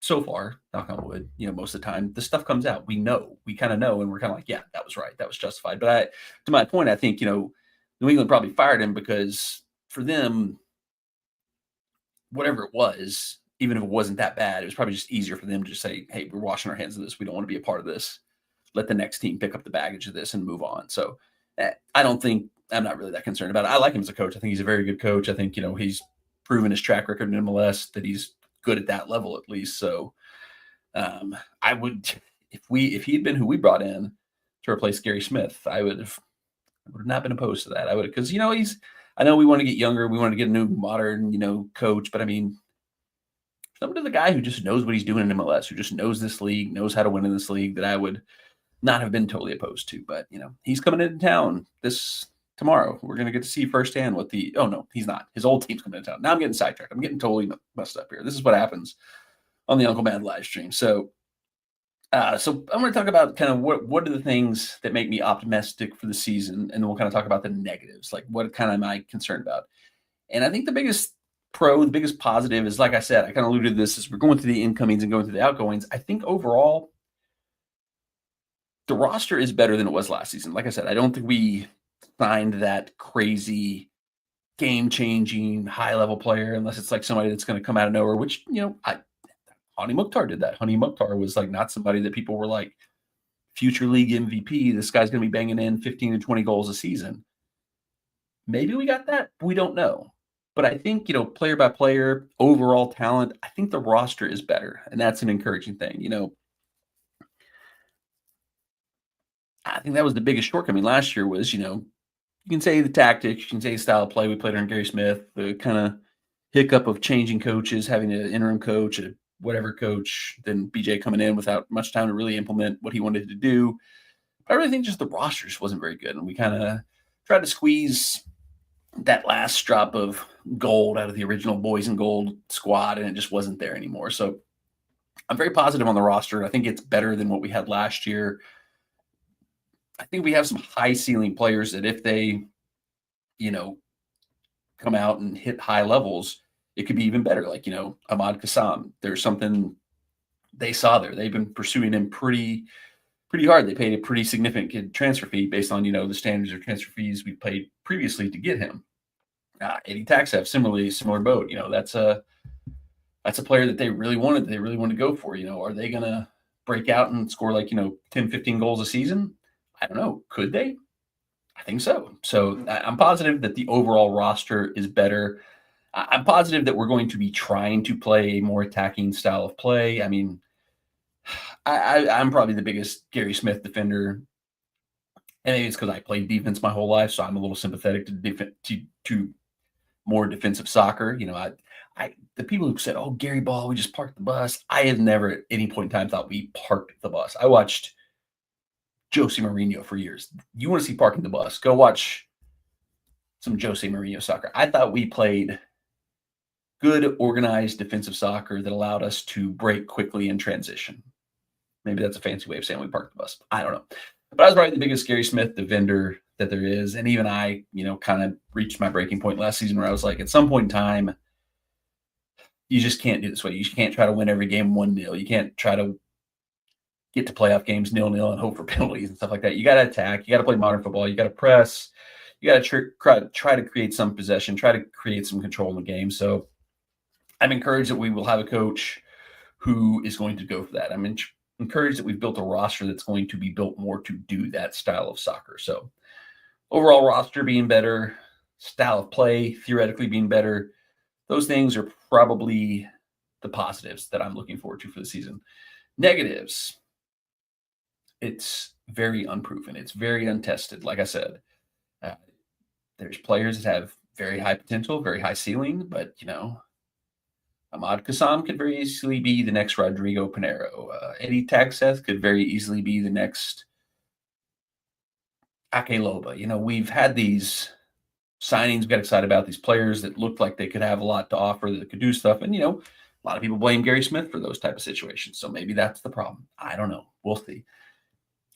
so far, knock on wood, most of the time, the stuff comes out. We kind of know, and we're kind of like, yeah, that was right. That was justified. But to my point, I think, New England probably fired him because for them, whatever it was, even if it wasn't that bad, it was probably just easier for them to just say, hey, we're washing our hands of this. We don't want to be a part of this. Let the next team pick up the baggage of this and move on. So I'm not really that concerned about it. I like him as a coach. I think he's a very good coach. I think, he's proven his track record in MLS that he's good at that level at least. So I would, if he had been who we brought in to replace Gary Smith, I would have not been opposed to that. I would, because I know we want to get younger, we want to get a new modern coach, but I mean, somebody to the guy who just knows what he's doing in MLS, who just knows this league, knows how to win in this league, that I would not have been totally opposed to. But he's coming into town tomorrow. We're going to get to see firsthand what oh no, he's not. His old team's coming into town. Now I'm getting sidetracked. I'm getting totally messed up here. This is what happens on the Uncle Mad live stream. So I'm going to talk about kind of what are the things that make me optimistic for the season, and then we'll kind of talk about the negatives, like what kind of am I concerned about. And I think the biggest the biggest positive is, like I said, I kind of alluded to this as we're going through the incomings and going through the outgoings. I think overall the roster is better than it was last season. Like I said, I don't think we signed that crazy game-changing high-level player unless it's somebody that's going to come out of nowhere, which, Hani Mukhtar did that. Hani Mukhtar was not somebody that people were like, future league MVP, this guy's going to be banging in 15 to 20 goals a season. Maybe we got that. We don't know. But I think, player by player, overall talent, I think the roster is better. And that's an encouraging thing. I think that was the biggest shortcoming last year was, you can say the tactics, you can say the style of play we played under Gary Smith, the kind of hiccup of changing coaches, having an interim coach, a whatever coach, then BJ coming in without much time to really implement what he wanted to do. But I really think just the roster just wasn't very good. And we kind of tried to squeeze that last drop of gold out of the original boys in gold squad, and it just wasn't there anymore. So I'm very positive on the roster. I think it's better than what we had last year. I think we have some high ceiling players that if they, come out and hit high levels, it could be even better. Like, Ahmad Kassam, there's something they saw there. They've been pursuing him pretty hard. They paid a pretty significant transfer fee based on, the standards of transfer fees we paid previously to get him. Eddie Taxev, similar boat. That's a player that they really wanted to go for. Are they going to break out and score 10, 15 goals a season? I don't know. Could they? I think so. So I'm positive that the overall roster is better. I'm positive that we're going to be trying to play a more attacking style of play. I mean, I'm probably the biggest Gary Smith defender And maybe it's because I played defense my whole life, so I'm a little sympathetic to more defensive soccer. The people who said, "Oh, Gary Ball, we just parked the bus." I have never at any point in time thought we parked the bus. I watched Jose Mourinho for years. You want to see parking the bus? Go watch some Jose Mourinho soccer. I thought we played good, organized defensive soccer that allowed us to break quickly in transition. Maybe that's a fancy way of saying we parked the bus. I don't know. But I was probably the biggest Gary Smith defender that there is. And even I, kind of reached my breaking point last season where I was like, at some point in time, you just can't do this way. You can't try to win every game 1-0. You can't try to get to playoff games 0-0 and hope for penalties and stuff like that. You got to attack. You got to play modern football. You got to press. You got to try to create some possession, try to create some control in the game. So I'm encouraged that we will have a coach who is going to go for that. I'm encouraged that we've built a roster that's going to be built more to do that style of soccer. So overall roster being better, style of play theoretically being better, those things are probably the positives that I'm looking forward to for the season. Negatives, it's very unproven. It's very untested. Like I said, there's players that have very high potential, very high ceiling, but Ahmad Kassam could very easily be the next Rodrigo Pinheiro. Eddie Tagseth could very easily be the next Ake Loba. We've had these signings, we got excited about these players that looked like they could have a lot to offer, that could do stuff. And, a lot of people blame Gary Smith for those type of situations. So maybe that's the problem. I don't know. We'll see.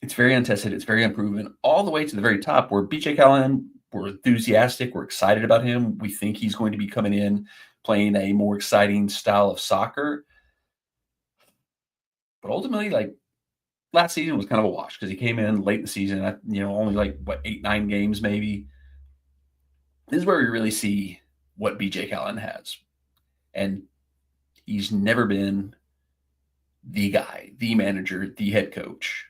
It's very untested. It's very unproven. All the way to the very top where BJ Callahan, we're enthusiastic. We're excited about him. We think he's going to be coming in, playing a more exciting style of soccer. But ultimately, last season was kind of a wash because he came in late in the season, only 8, 9 games maybe. This is where we really see what BJ Callahan has. And he's never been the guy, the manager, the head coach.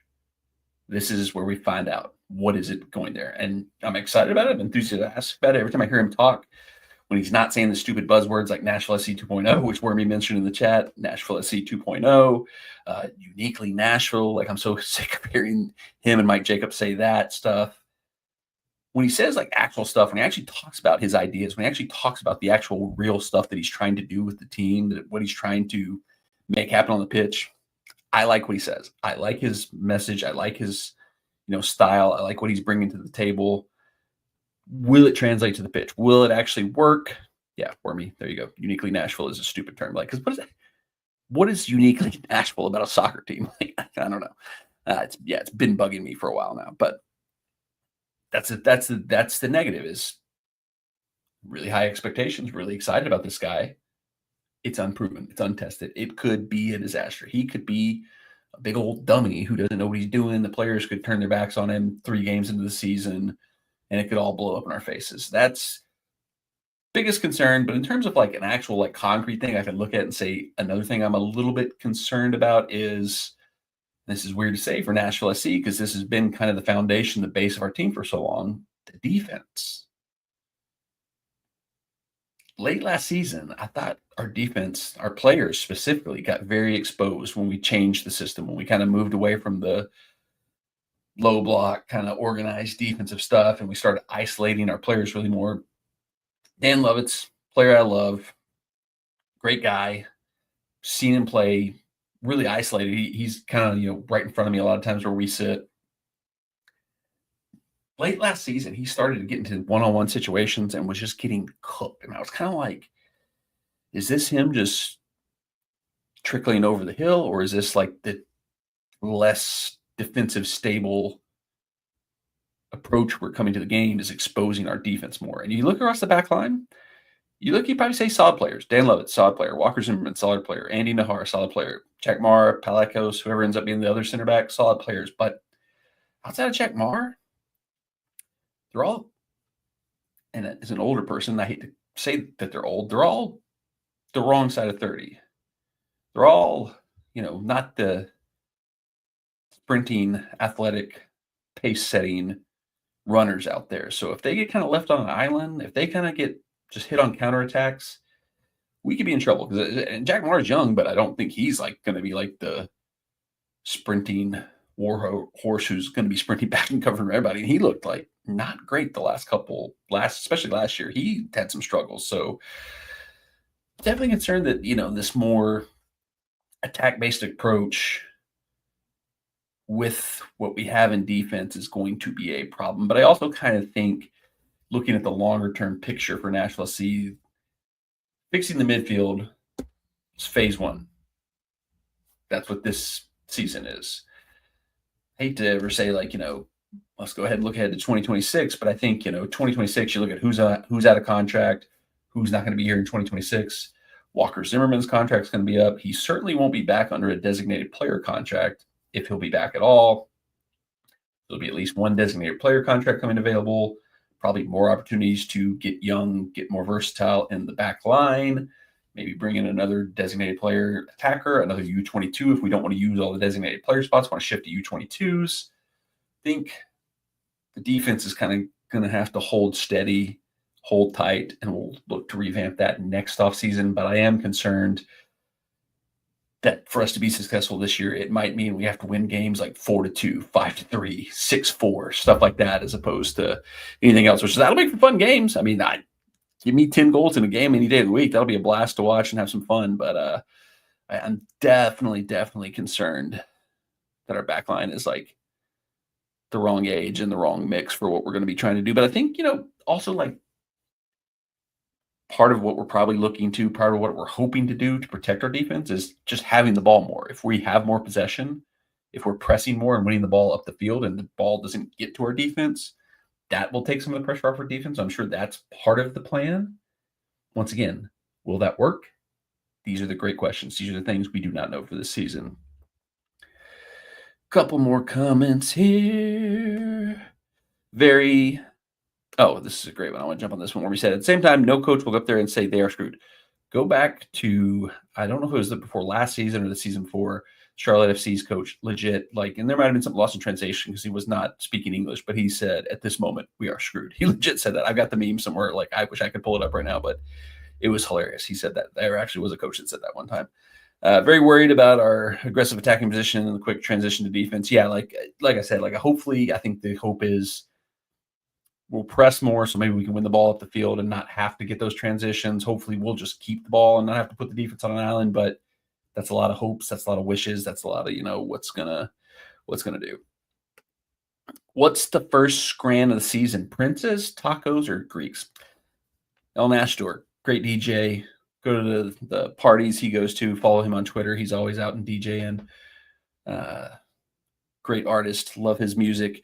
This is where we find out what is it going there. And I'm excited about it. I'm enthusiastic about it. Every time I hear him talk, when he's not saying the stupid buzzwords like Nashville SC 2.0, which Wormy mentioned in the chat, Nashville SC 2.0, uniquely Nashville. I'm so sick of hearing him and Mike Jacobs say that stuff. When he says actual stuff, when he actually talks about his ideas, when he actually talks about the actual real stuff that he's trying to do with the team, what he's trying to make happen on the pitch, I like what he says. I like his message. I like his, style. I like what he's bringing to the table. Will it translate to the pitch? Will it actually work? Yeah, Wormy, there you go. Uniquely Nashville is a stupid term. Because what is that? What is uniquely Nashville about a soccer team? I don't know. It's been bugging me for a while now, but that's the negative is really high expectations, really excited about this guy. It's unproven. It's untested. It could be a disaster. He could be a big old dummy who doesn't know what he's doing. The players could turn their backs on him 3 games into the season, and it could all blow up in our faces. That's biggest concern. But in terms of an actual concrete thing I can look at and say another thing I'm a little bit concerned about is, this is weird to say for Nashville SC because this has been kind of the foundation, the base of our team for so long, the defense. Late last season, I thought our defense, our players specifically, got very exposed when we changed the system, when we kind of moved away from the low block, kind of organized defensive stuff, and we started isolating our players really more. Dan Lovitz, player I love, great guy, seen him play, really isolated. He's kind of, right in front of me a lot of times where we sit. Late last season, he started to get into one-on-one situations and was just getting cooked. And I was kind of like, is this him just trickling over the hill, or is this the less defensive, stable approach we're coming to the game is exposing our defense more? And you look across the back line, you probably say solid players. Dan Lovett, solid player. Walker Zimmerman, solid player. Andy Nahar, solid player. Jack Marr, Palakos, whoever ends up being the other center back, solid players. But outside of Jack Marr, they're all, and as an older person, I hate to say that they're old, they're all the wrong side of 30. They're all, not the sprinting, athletic, pace-setting runners out there. So if they get kind of left on an island, if they kind of get just hit on counterattacks, we could be in trouble. And Jack Marr's young, but I don't think he's going to be the sprinting horse who's going to be sprinting back and covering everybody. And he looked like not great the especially last year. He had some struggles. So definitely concerned that, this more attack based approach with what we have in defense is going to be a problem. But I also kind of think, looking at the longer term picture for Nashville SC, fixing the midfield is phase one. That's what this season is. I hate to ever say, let's go ahead and look ahead to 2026, but I think, 2026, you look at who's out of contract, who's not going to be here in 2026. Walker Zimmerman's contract is going to be up. He certainly won't be back under a designated player contract, if he'll be back at all. There'll be at least one designated player contract coming available, probably more opportunities to get young, get more versatile in the back line, maybe bring in another designated player attacker, another U22 if we don't want to use all the designated player spots, want to shift to U22s. I think the defense is kind of going to have to hold steady, hold tight, and we'll look to revamp that next offseason. But I am concerned that for us to be successful this year, it might mean we have to win games like 4-2, 5-3, 6-4, stuff like that, as opposed to anything else, which that'll make for fun games. I mean, give me 10 goals in a game any day of the week. That'll be a blast to watch and have some fun. But I'm definitely concerned that our back line is like the wrong age and the wrong mix for what we're going to be trying to do. But I think, also like part of what we're probably looking to, part of what we're hoping to do to protect our defense is just having the ball more. If we have more possession, if we're pressing more and winning the ball up the field and the ball doesn't get to our defense, that will take some of the pressure off our defense. I'm sure that's part of the plan. Once again, will that work? These are the great questions. These are the things we do not know for this season. Couple more comments here. This is a great one. I want to jump on this one where we said, at the same time, no coach will go up there and say they are screwed. Go back to, I don't know if it was before last season or the season before, Charlotte FC's coach, legit, and there might have been something lost in translation because he was not speaking English, but he said, at this moment, we are screwed. He legit said that. I've got the meme somewhere. I wish I could pull it up right now, but it was hilarious. He said that. There actually was a coach that said that one time. Very worried about our aggressive attacking position and the quick transition to defense. Yeah, like I said, hopefully, I think the hope is we'll press more, so maybe we can win the ball up the field and not have to get those transitions. Hopefully, we'll just keep the ball and not have to put the defense on an island. But that's a lot of hopes. That's a lot of wishes. That's a lot of what's gonna do. What's the first scran of the season? Princes, tacos, or Greeks? El Nashtor, great DJ. Go to the parties he goes to. Follow him on Twitter. He's always out and DJing. Great artist. Love his music.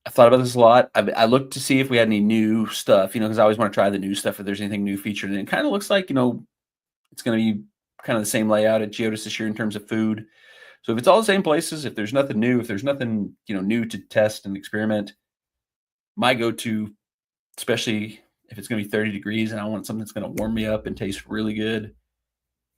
I thought about this a lot. I looked to see if we had any new stuff, because I always want to try the new stuff if there's anything new featured. And it kind of looks like, it's going to be kind of the same layout at Geodis this year in terms of food. So if it's all the same places, if there's nothing new, if there's nothing, new to test and experiment, my go-to, especially if it's going to be 30 degrees and I want something that's going to warm me up and taste really good,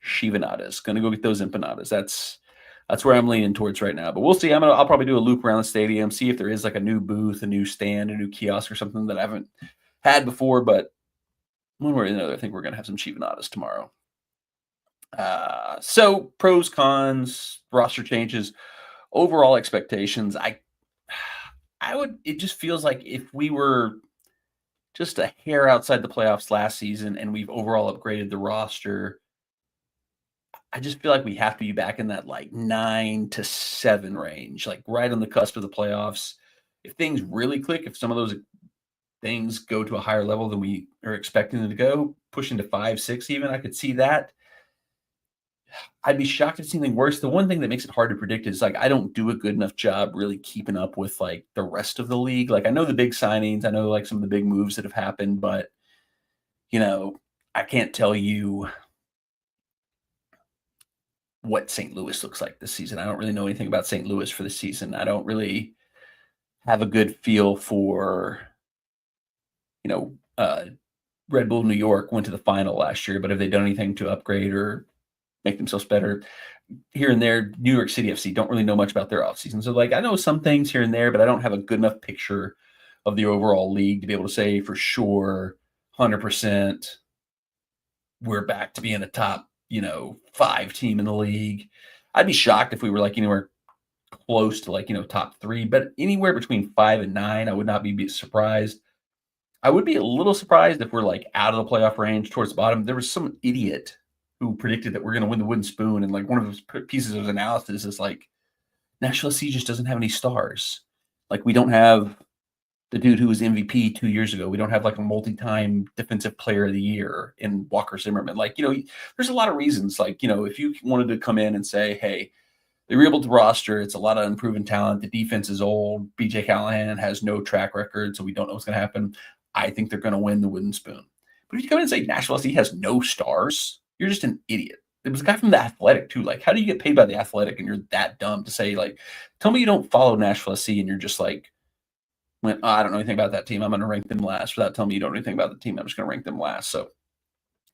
Shivanadas. Going to go get those empanadas. That's where I'm leaning towards right now. But we'll see. I'll probably do a loop around the stadium, see if there is a new booth, a new stand, a new kiosk or something that I haven't had before. But one way or another, I think we're going to have some Shivanadas tomorrow. So pros, cons, roster changes, overall expectations. It just feels like if we were just a hair outside the playoffs last season and we've overall upgraded the roster, I just feel like we have to be back in that 9-7 range, right on the cusp of the playoffs. If things really click, if some of those things go to a higher level than we are expecting them to go, pushing to 5-6 even, I could see that. I'd be shocked if it's anything worse. The one thing that makes it hard to predict is I don't do a good enough job really keeping up with the rest of the league. I know the big signings, I know some of the big moves that have happened, but I can't tell you what St. Louis looks like this season. I don't really know anything about St. Louis for the season. I don't really have a good feel for, Red Bull New York went to the final last year, but have they done anything to upgrade or make themselves better here and there? New York City FC, don't really know much about their offseason. So I know some things here and there, but I don't have a good enough picture of the overall league to be able to say for sure, 100%, we're back to being a top, 5 team in the league. I'd be shocked if we were anywhere close to like, top 3, but anywhere between 5 and 9, I would not be surprised. I would be a little surprised if we're like out of the playoff range towards the bottom. There was some idiot who predicted that we're going to win the wooden spoon, and like one of his pieces of his analysis is like Nashville SC just doesn't have any stars. Like we don't have the dude who was MVP 2 years ago. We don't have like a multi-time defensive player of the year in Walker Zimmerman. Like, there's a lot of reasons. Like, if you wanted to come in and say, hey, they were able to roster, it's a lot of unproven talent. The defense is old. BJ Callahan has no track record, so we don't know what's going to happen. I think they're going to win the wooden spoon. But if you come in and say Nashville SC has no stars, you're just an idiot. It was a guy from The Athletic, too. Like, how do you get paid by The Athletic and you're that dumb to say, like, tell me you don't follow Nashville SC and you're just like, I don't know anything about that team. I'm going to rank them last without telling me you don't know anything about the team. I'm just going to rank them last. So,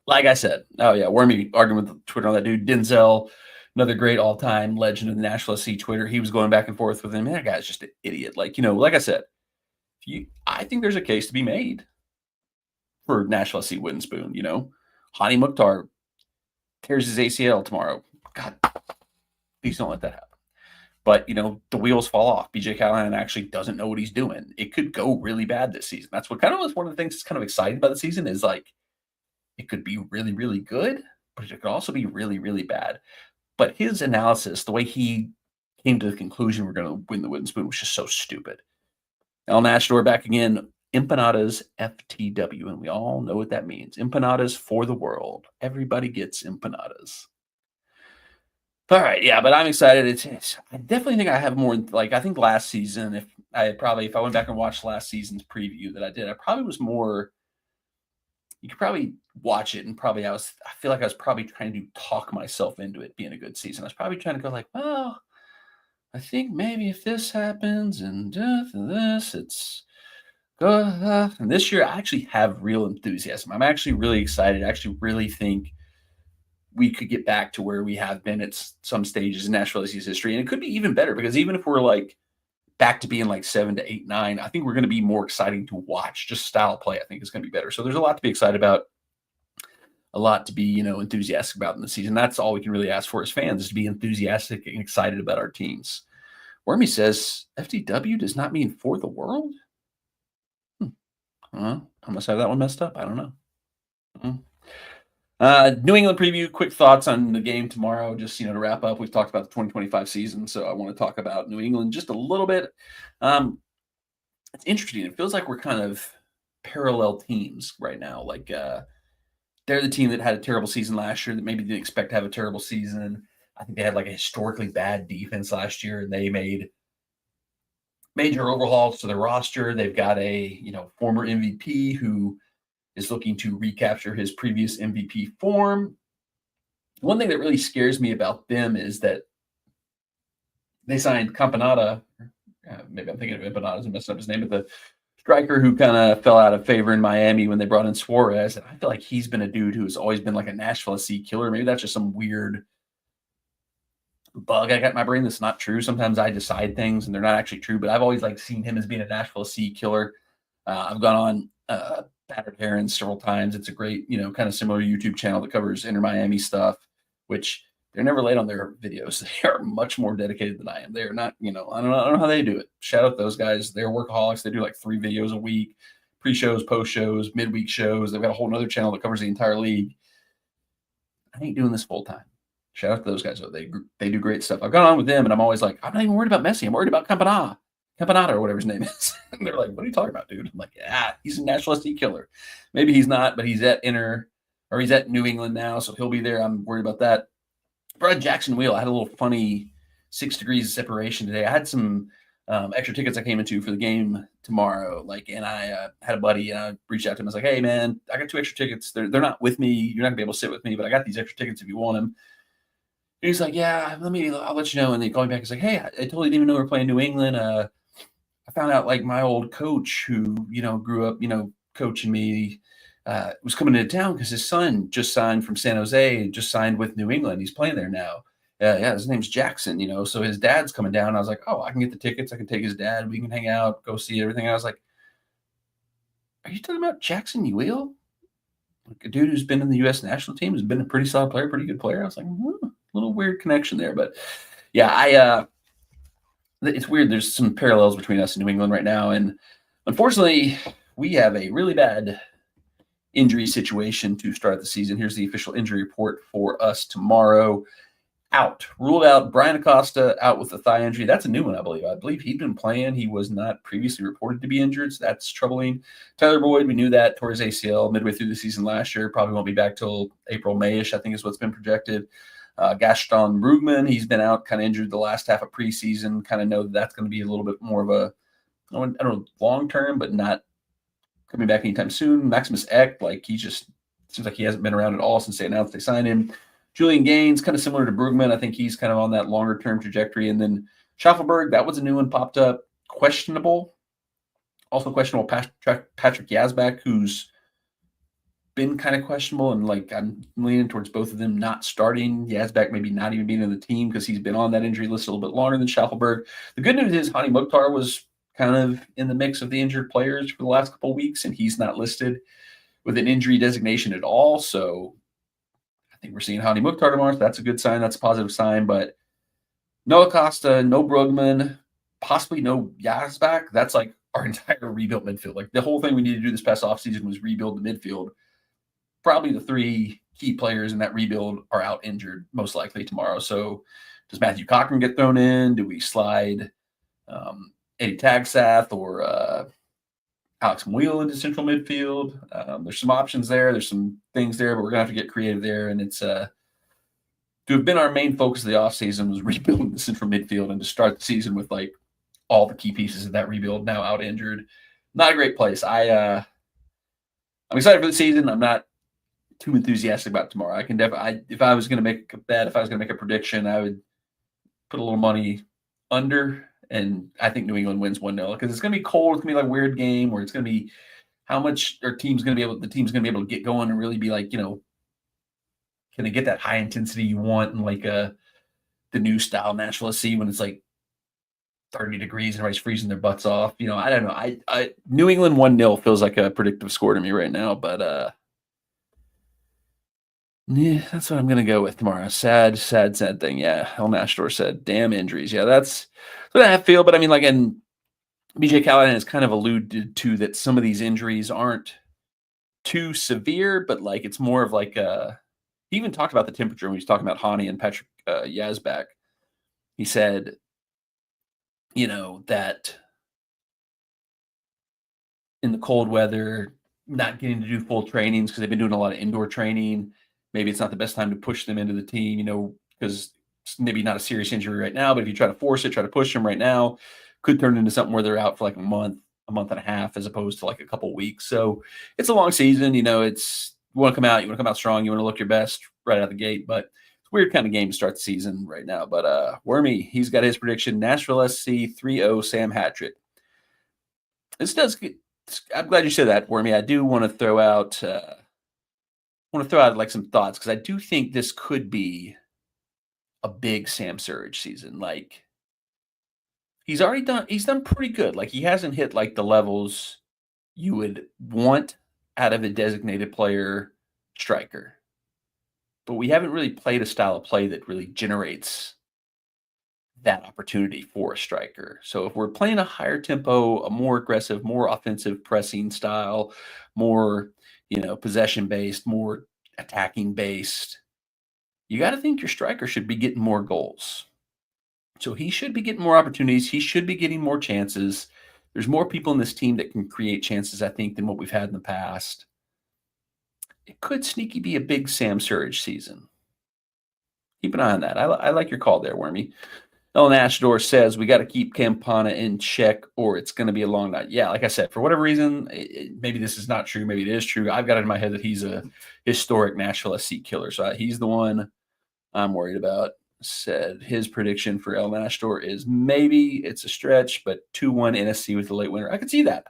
like I said, Wormy arguing with Twitter on that dude. Denzel, another great all-time legend of the Nashville SC Twitter. He was going back and forth with him. That guy's just an idiot. Like, like I said, I think there's a case to be made for Nashville SC wooden spoon. Hani Mukhtar tears his ACL tomorrow. God, please don't let that happen. But, the wheels fall off. BJ Callahan actually doesn't know what he's doing. It could go really bad this season. That's what kind of was one of the things that's kind of exciting about the season is like, it could be really, really good, but it could also be really, really bad. But his analysis, the way he came to the conclusion we're going to win the wooden spoon was just so stupid. El Nashville back again. Empanadas FTW, and we all know what that means. Empanadas for the world. Everybody gets empanadas. All right, yeah, but I'm excited. I definitely think I have more. Like I think last season, if I went back and watched last season's preview that I did, I probably was more. You could probably watch it, and I feel like I was probably trying to talk myself into it being a good season. I was probably trying to go like, well, I think maybe if this happens and this, it's good. And this year, I actually have real enthusiasm. I'm actually really excited. I actually really think we could get back to where we have been at some stages in Nashville SC's history. And it could be even better because even if we're like back to being like 7 to 8, 9, I think we're going to be more exciting to watch. Just style play, I think, is going to be better. So there's a lot to be excited about, a lot to be, enthusiastic about in the season. That's all we can really ask for as fans is to be enthusiastic and excited about our teams. Wormy says FTW does not mean for the world. I must have that one messed up. I don't know. New England preview, quick thoughts on the game tomorrow, just, to wrap up. We've talked about the 2025 season, so I want to talk about New England just a little bit. It's interesting. It feels like we're kind of parallel teams right now. Like they're the team that had a terrible season last year that maybe didn't expect to have a terrible season. I think they had like a historically bad defense last year, and they made major overhauls to their roster. They've got a, former MVP who is looking to recapture his previous MVP form. One thing that really scares me about them is that they signed Campanata. Maybe I'm thinking of Empanadas and messing up his name, but the striker who kind of fell out of favor in Miami when they brought in Suarez. And I feel like he's been a dude who's always been like a Nashville SC killer. Maybe that's just some weird bug I got in my brain that's not true. Sometimes I decide things and they're not actually true, but I've always like seen him as being a Nashville SC killer. I've gone on Battered Herons several times. It's a great, kind of similar YouTube channel that covers Inter Miami stuff, which they're never late on their videos. They are much more dedicated than I am. They're not, I don't know how they do it. Shout out those guys. They're workaholics. They do like 3 videos a week, pre-shows, post-shows, midweek shows. They've got a whole nother channel that covers the entire league. I ain't doing this full time. Shout out to those guys. They do great stuff. I've gone on with them, and I'm always like, I'm not even worried about Messi. I'm worried about Campanata or whatever his name is. And they're like, what are you talking about, dude? I'm like, yeah, he's a Nashville SC killer. Maybe he's not, but he's at he's at New England now, so he'll be there. I'm worried about that. Brad Jackson Wheel, I had a little funny 6 degrees of separation today. I had some extra tickets I came into for the game tomorrow. And I had a buddy, and I reached out to him. I was like, hey, man, I got 2 extra tickets. They're not with me. You're not going to be able to sit with me, but I got these extra tickets if you want them. And he's like, yeah, I'll let you know. And they called me back. He's like, hey, I totally didn't even know we were playing New England. I found out like my old coach who, grew up, coaching me was coming into town because his son just signed from San Jose and just signed with New England. He's playing there now. Yeah, his name's Jackson, so his dad's coming down. I was like, oh, I can get the tickets. I can take his dad. We can hang out, go see everything. And I was like, are you talking about Jackson Ueel? Like a dude who's been in the U.S. national team, has been a pretty solid player, pretty good player. I was like, a little weird connection there. But yeah, it's weird. There's some parallels between us and New England right now, and unfortunately, we have a really bad injury situation to start the season. Here's the official injury report for us tomorrow. Ruled out. Brian Acosta out with a thigh injury. That's a new one, I believe. I believe he'd been playing. He was not previously reported to be injured, so that's troubling. Tyler Boyd, we knew that, tore his ACL midway through the season last year. Probably won't be back till April, May-ish, I think is what's been projected. Gaston Brugman, he's been out, kind of injured the last half of preseason. Kind of know that's going to be a little bit more of a, I don't know, long-term, but not coming back anytime soon. Maximus Eck, he just seems like he hasn't been around at all since they announced they signed him. Julian Gaines, kind of similar to Brugman. I think he's kind of on that longer-term trajectory. And then Schaffelberg, that was a new one, popped up. Questionable. Also questionable Patrick Yazbak, who's been kind of questionable. And, I'm leaning towards both of them not starting. Yazbak maybe not even being in the team because he's been on that injury list a little bit longer than Schaffelberg. The good news is Hani Mukhtar was kind of in the mix of the injured players for the last couple of weeks, and he's not listed with an injury designation at all. So I think we're seeing Hani Mukhtar tomorrow. So that's a good sign. That's a positive sign. But no Acosta, no Brugman, possibly no Yazbak. That's our entire rebuilt midfield. The whole thing we needed to do this past offseason was rebuild the midfield. Probably the three key players in that rebuild are out injured, most likely tomorrow. So does Matthew Cochran get thrown in? Do we slide Eddie Tagsath or Alex Muil into central midfield? There's some options there. There's some things there, but we're going to have to get creative there. And it's to have been our main focus of the offseason was rebuilding the central midfield and to start the season with all the key pieces of that rebuild now out injured. Not a great place. I'm excited for the season. I'm not too enthusiastic about tomorrow. I can definitely, if I was going to make a bet, if I was going to make a prediction, I would put a little money under. And I think New England wins 1-0 because it's going to be cold. It's going to be a weird game where it's going to be how much the team's going to be able to get going and really be can they get that high intensity you want in the new style Nashville SC when it's 30 degrees and everybody's freezing their butts off. I don't know. I New England 1-0 feels like a predictive score to me right now, but yeah, that's what I'm going to go with tomorrow. Sad thing. Yeah. El Nashville said, damn injuries. Yeah, that's what I feel. But and BJ Callahan has kind of alluded to that some of these injuries aren't too severe, but it's more of he even talked about the temperature when he was talking about Hani and Patrick Yazbak. He said, that in the cold weather, not getting to do full trainings because they've been doing a lot of indoor training. Maybe it's not the best time to push them into the team, because it's maybe not a serious injury right now, but if you try to force it, try to push them right now, could turn into something where they're out for a month and a half, as opposed to a couple of weeks. So it's a long season. You want to come out strong. You want to look your best right out of the gate, but it's a weird kind of game to start the season right now. But Wormy, he's got his prediction. Nashville SC 3-0 Sam Hattrick. I'm glad you said that, Wormy. I do want to throw out some thoughts because I do think this could be a big Sam Surridge season. He's done pretty good. He hasn't hit the levels you would want out of a designated player striker. But we haven't really played a style of play that really generates that opportunity for a striker. So if we're playing a higher tempo, a more aggressive, more offensive pressing style, more possession based, more attacking based, you got to think your striker should be getting more goals. So he should be getting more opportunities. He should be getting more chances. There's more people in this team that can create chances, I think, than what we've had in the past. It could sneaky be a big Sam Surridge season. Keep an eye on that. I like your call there, Wormy. El Nashville says we got to keep Campana in check or it's going to be a long night. Yeah, like I said, for whatever reason, maybe this is not true. Maybe it is true. I've got it in my head that he's a historic Nashville SC killer. So he's the one I'm worried about. Said his prediction for El Nashville is maybe it's a stretch, but 2-1 NSC with the late winner. I could see that.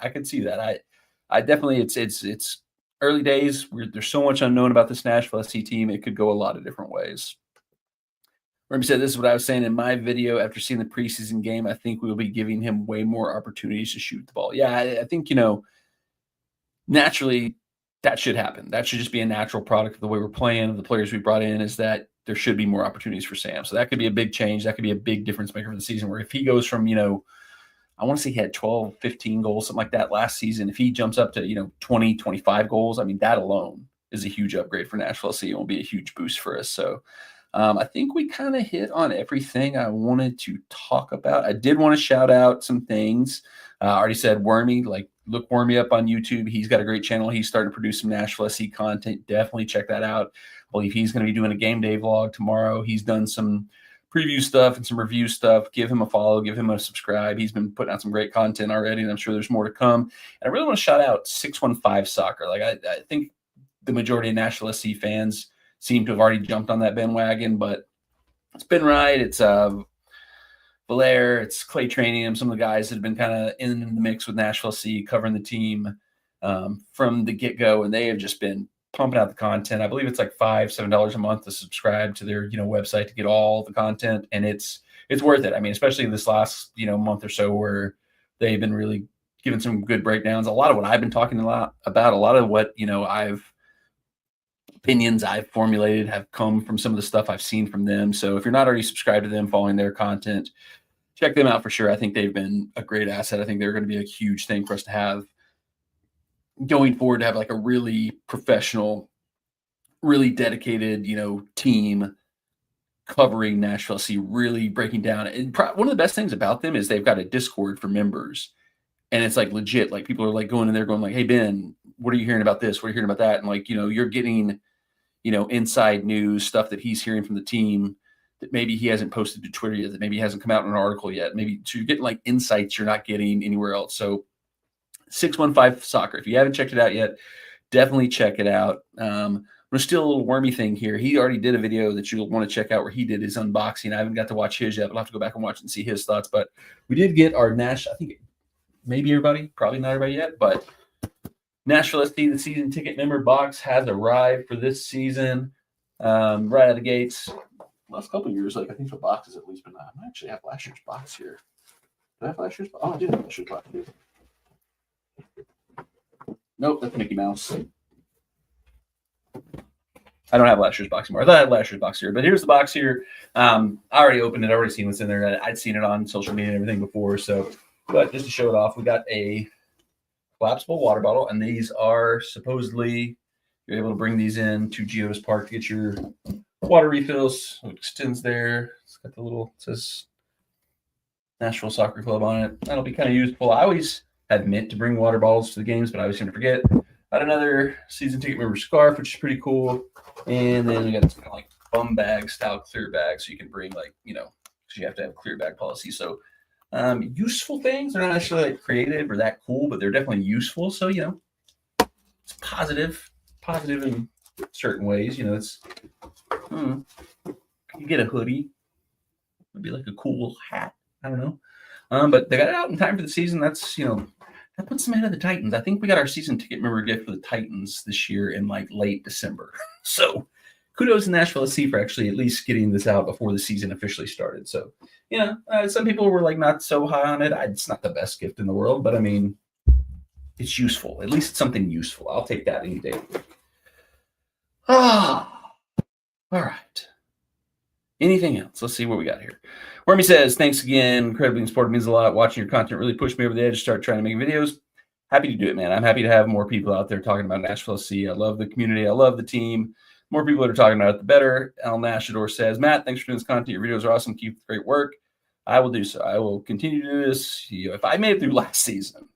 I definitely, it's early days. There's so much unknown about this Nashville SC team. It could go a lot of different ways. Remy said, this is what I was saying in my video. After seeing the preseason game, I think we will be giving him way more opportunities to shoot the ball. Yeah, I think, naturally that should happen. That should just be a natural product of the way we're playing, of the players we brought in, is that there should be more opportunities for Sam. So that could be a big change. That could be a big difference maker for the season, where if he goes from, I want to say he had 12, 15 goals, something like that last season. If he jumps up to, 20, 25 goals, I mean, that alone is a huge upgrade for Nashville SC and will be a huge boost for us. So I think we kind of hit on everything I wanted to talk about. I did want to shout out some things. I already said Wormy, look Wormy up on YouTube. He's got a great channel. He's starting to produce some Nashville SC content. Definitely check that out. I believe he's going to be doing a game day vlog tomorrow. He's done some preview stuff and some review stuff. Give him a follow. Give him a subscribe. He's been putting out some great content already, and I'm sure there's more to come. And I really want to shout out 615 Soccer. I think the majority of Nashville SC fans seem to have already jumped on that bandwagon, but it's Ben Wright, it's Valaire, it's Clay Tranium, some of the guys that have been kind of in the mix with Nashville SC, covering the team from the get-go, and they have just been pumping out the content. I believe it's like $5-7 a month to subscribe to their website to get all the content, and it's worth it. I mean, especially this last month or so, where they've been really giving some good breakdowns. A lot of what I've been talking about, a lot of what opinions I've formulated have come from some of the stuff I've seen from them. So if you're not already subscribed to them, following their content, check them out for sure. I think they've been a great asset. I think they're going to be a huge thing for us to have going forward, to have like a really professional, really dedicated, team covering Nashville SC, really breaking down. And one of the best things about them is they've got a Discord for members, and it's like legit. Like people are like going in there going like, "Hey Ben, what are you hearing about this? What are you hearing about that?" And like, you're getting, inside news, stuff that he's hearing from the team that maybe he hasn't posted to Twitter yet, that maybe hasn't come out in an article yet. Maybe so you're getting like insights you're not getting anywhere else. So 615 Soccer, if you haven't checked it out yet, definitely check it out. There's still a little Wormy thing here. He already did a video that you'll want to check out where he did his unboxing. I haven't got to watch his yet, but I'll have to go back and watch and see his thoughts. But we did get our I think maybe everybody, probably not everybody yet, but Nashville SC, the season ticket member box has arrived for this season. Right out of the gates. Last couple of years, I think the box has at least been. I actually have last year's box here. Do I have last year's box? Oh, I do have last year's box here. Nope, that's Mickey Mouse. I don't have last year's box anymore. I thought I had last year's box here, but here's the box here. I already opened it. I already seen what's in there. I'd seen it on social media and everything before. So, but just to show it off, we got a collapsible water bottle, and these are supposedly, you're able to bring these in to Geo's Park to get your water refills. It extends there. It's got the little, it says Nashville Soccer Club on it. That'll be kind of useful. I always had meant to bring water bottles to the games, but I always seem to forget. Got another season ticket member scarf, which is pretty cool. And then we got this kind of like bum bag style clear bag, so you can bring like, because you have to have a clear bag policy. So useful things. They're not actually like creative or that cool, but they're definitely useful. So, it's positive in certain ways. It's you get a hoodie, maybe like a cool hat. I don't know. But they got it out in time for the season. That's, that puts them ahead of the Titans. I think we got our season ticket member gift for the Titans this year in like late December. So kudos to Nashville SC for actually at least getting this out before the season officially started. So, some people were like not so high on it. It's not the best gift in the world, but I mean, it's useful. At least it's something useful. I'll take that any day. All right. Anything else? Let's see what we got here. Wormy says, thanks again. Incredibly supportive, means a lot. Watching your content really pushed me over the edge to start trying to make videos. Happy to do it, man. I'm happy to have more people out there talking about Nashville SC. I love the community. I love the team. More people that are talking about it, the better. Al Nashador says, Matt, thanks for doing this content. Your videos are awesome. Keep the great work. I will do so. I will continue to do this. If I made it through last season,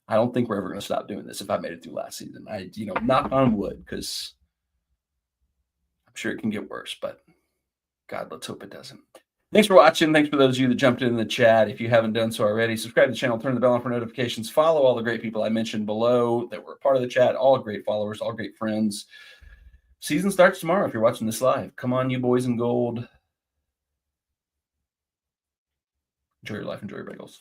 I don't think we're ever going to stop doing this if I made it through last season. Knock on wood, because I'm sure it can get worse, but God, let's hope it doesn't. Thanks for watching. Thanks for those of you that jumped in the chat. If you haven't done so already, subscribe to the channel, turn the bell on for notifications, follow all the great people I mentioned below that were a part of the chat, all great followers, all great friends. Season starts tomorrow if you're watching this live. Come on, you boys in gold. Enjoy your life. Enjoy your bagels.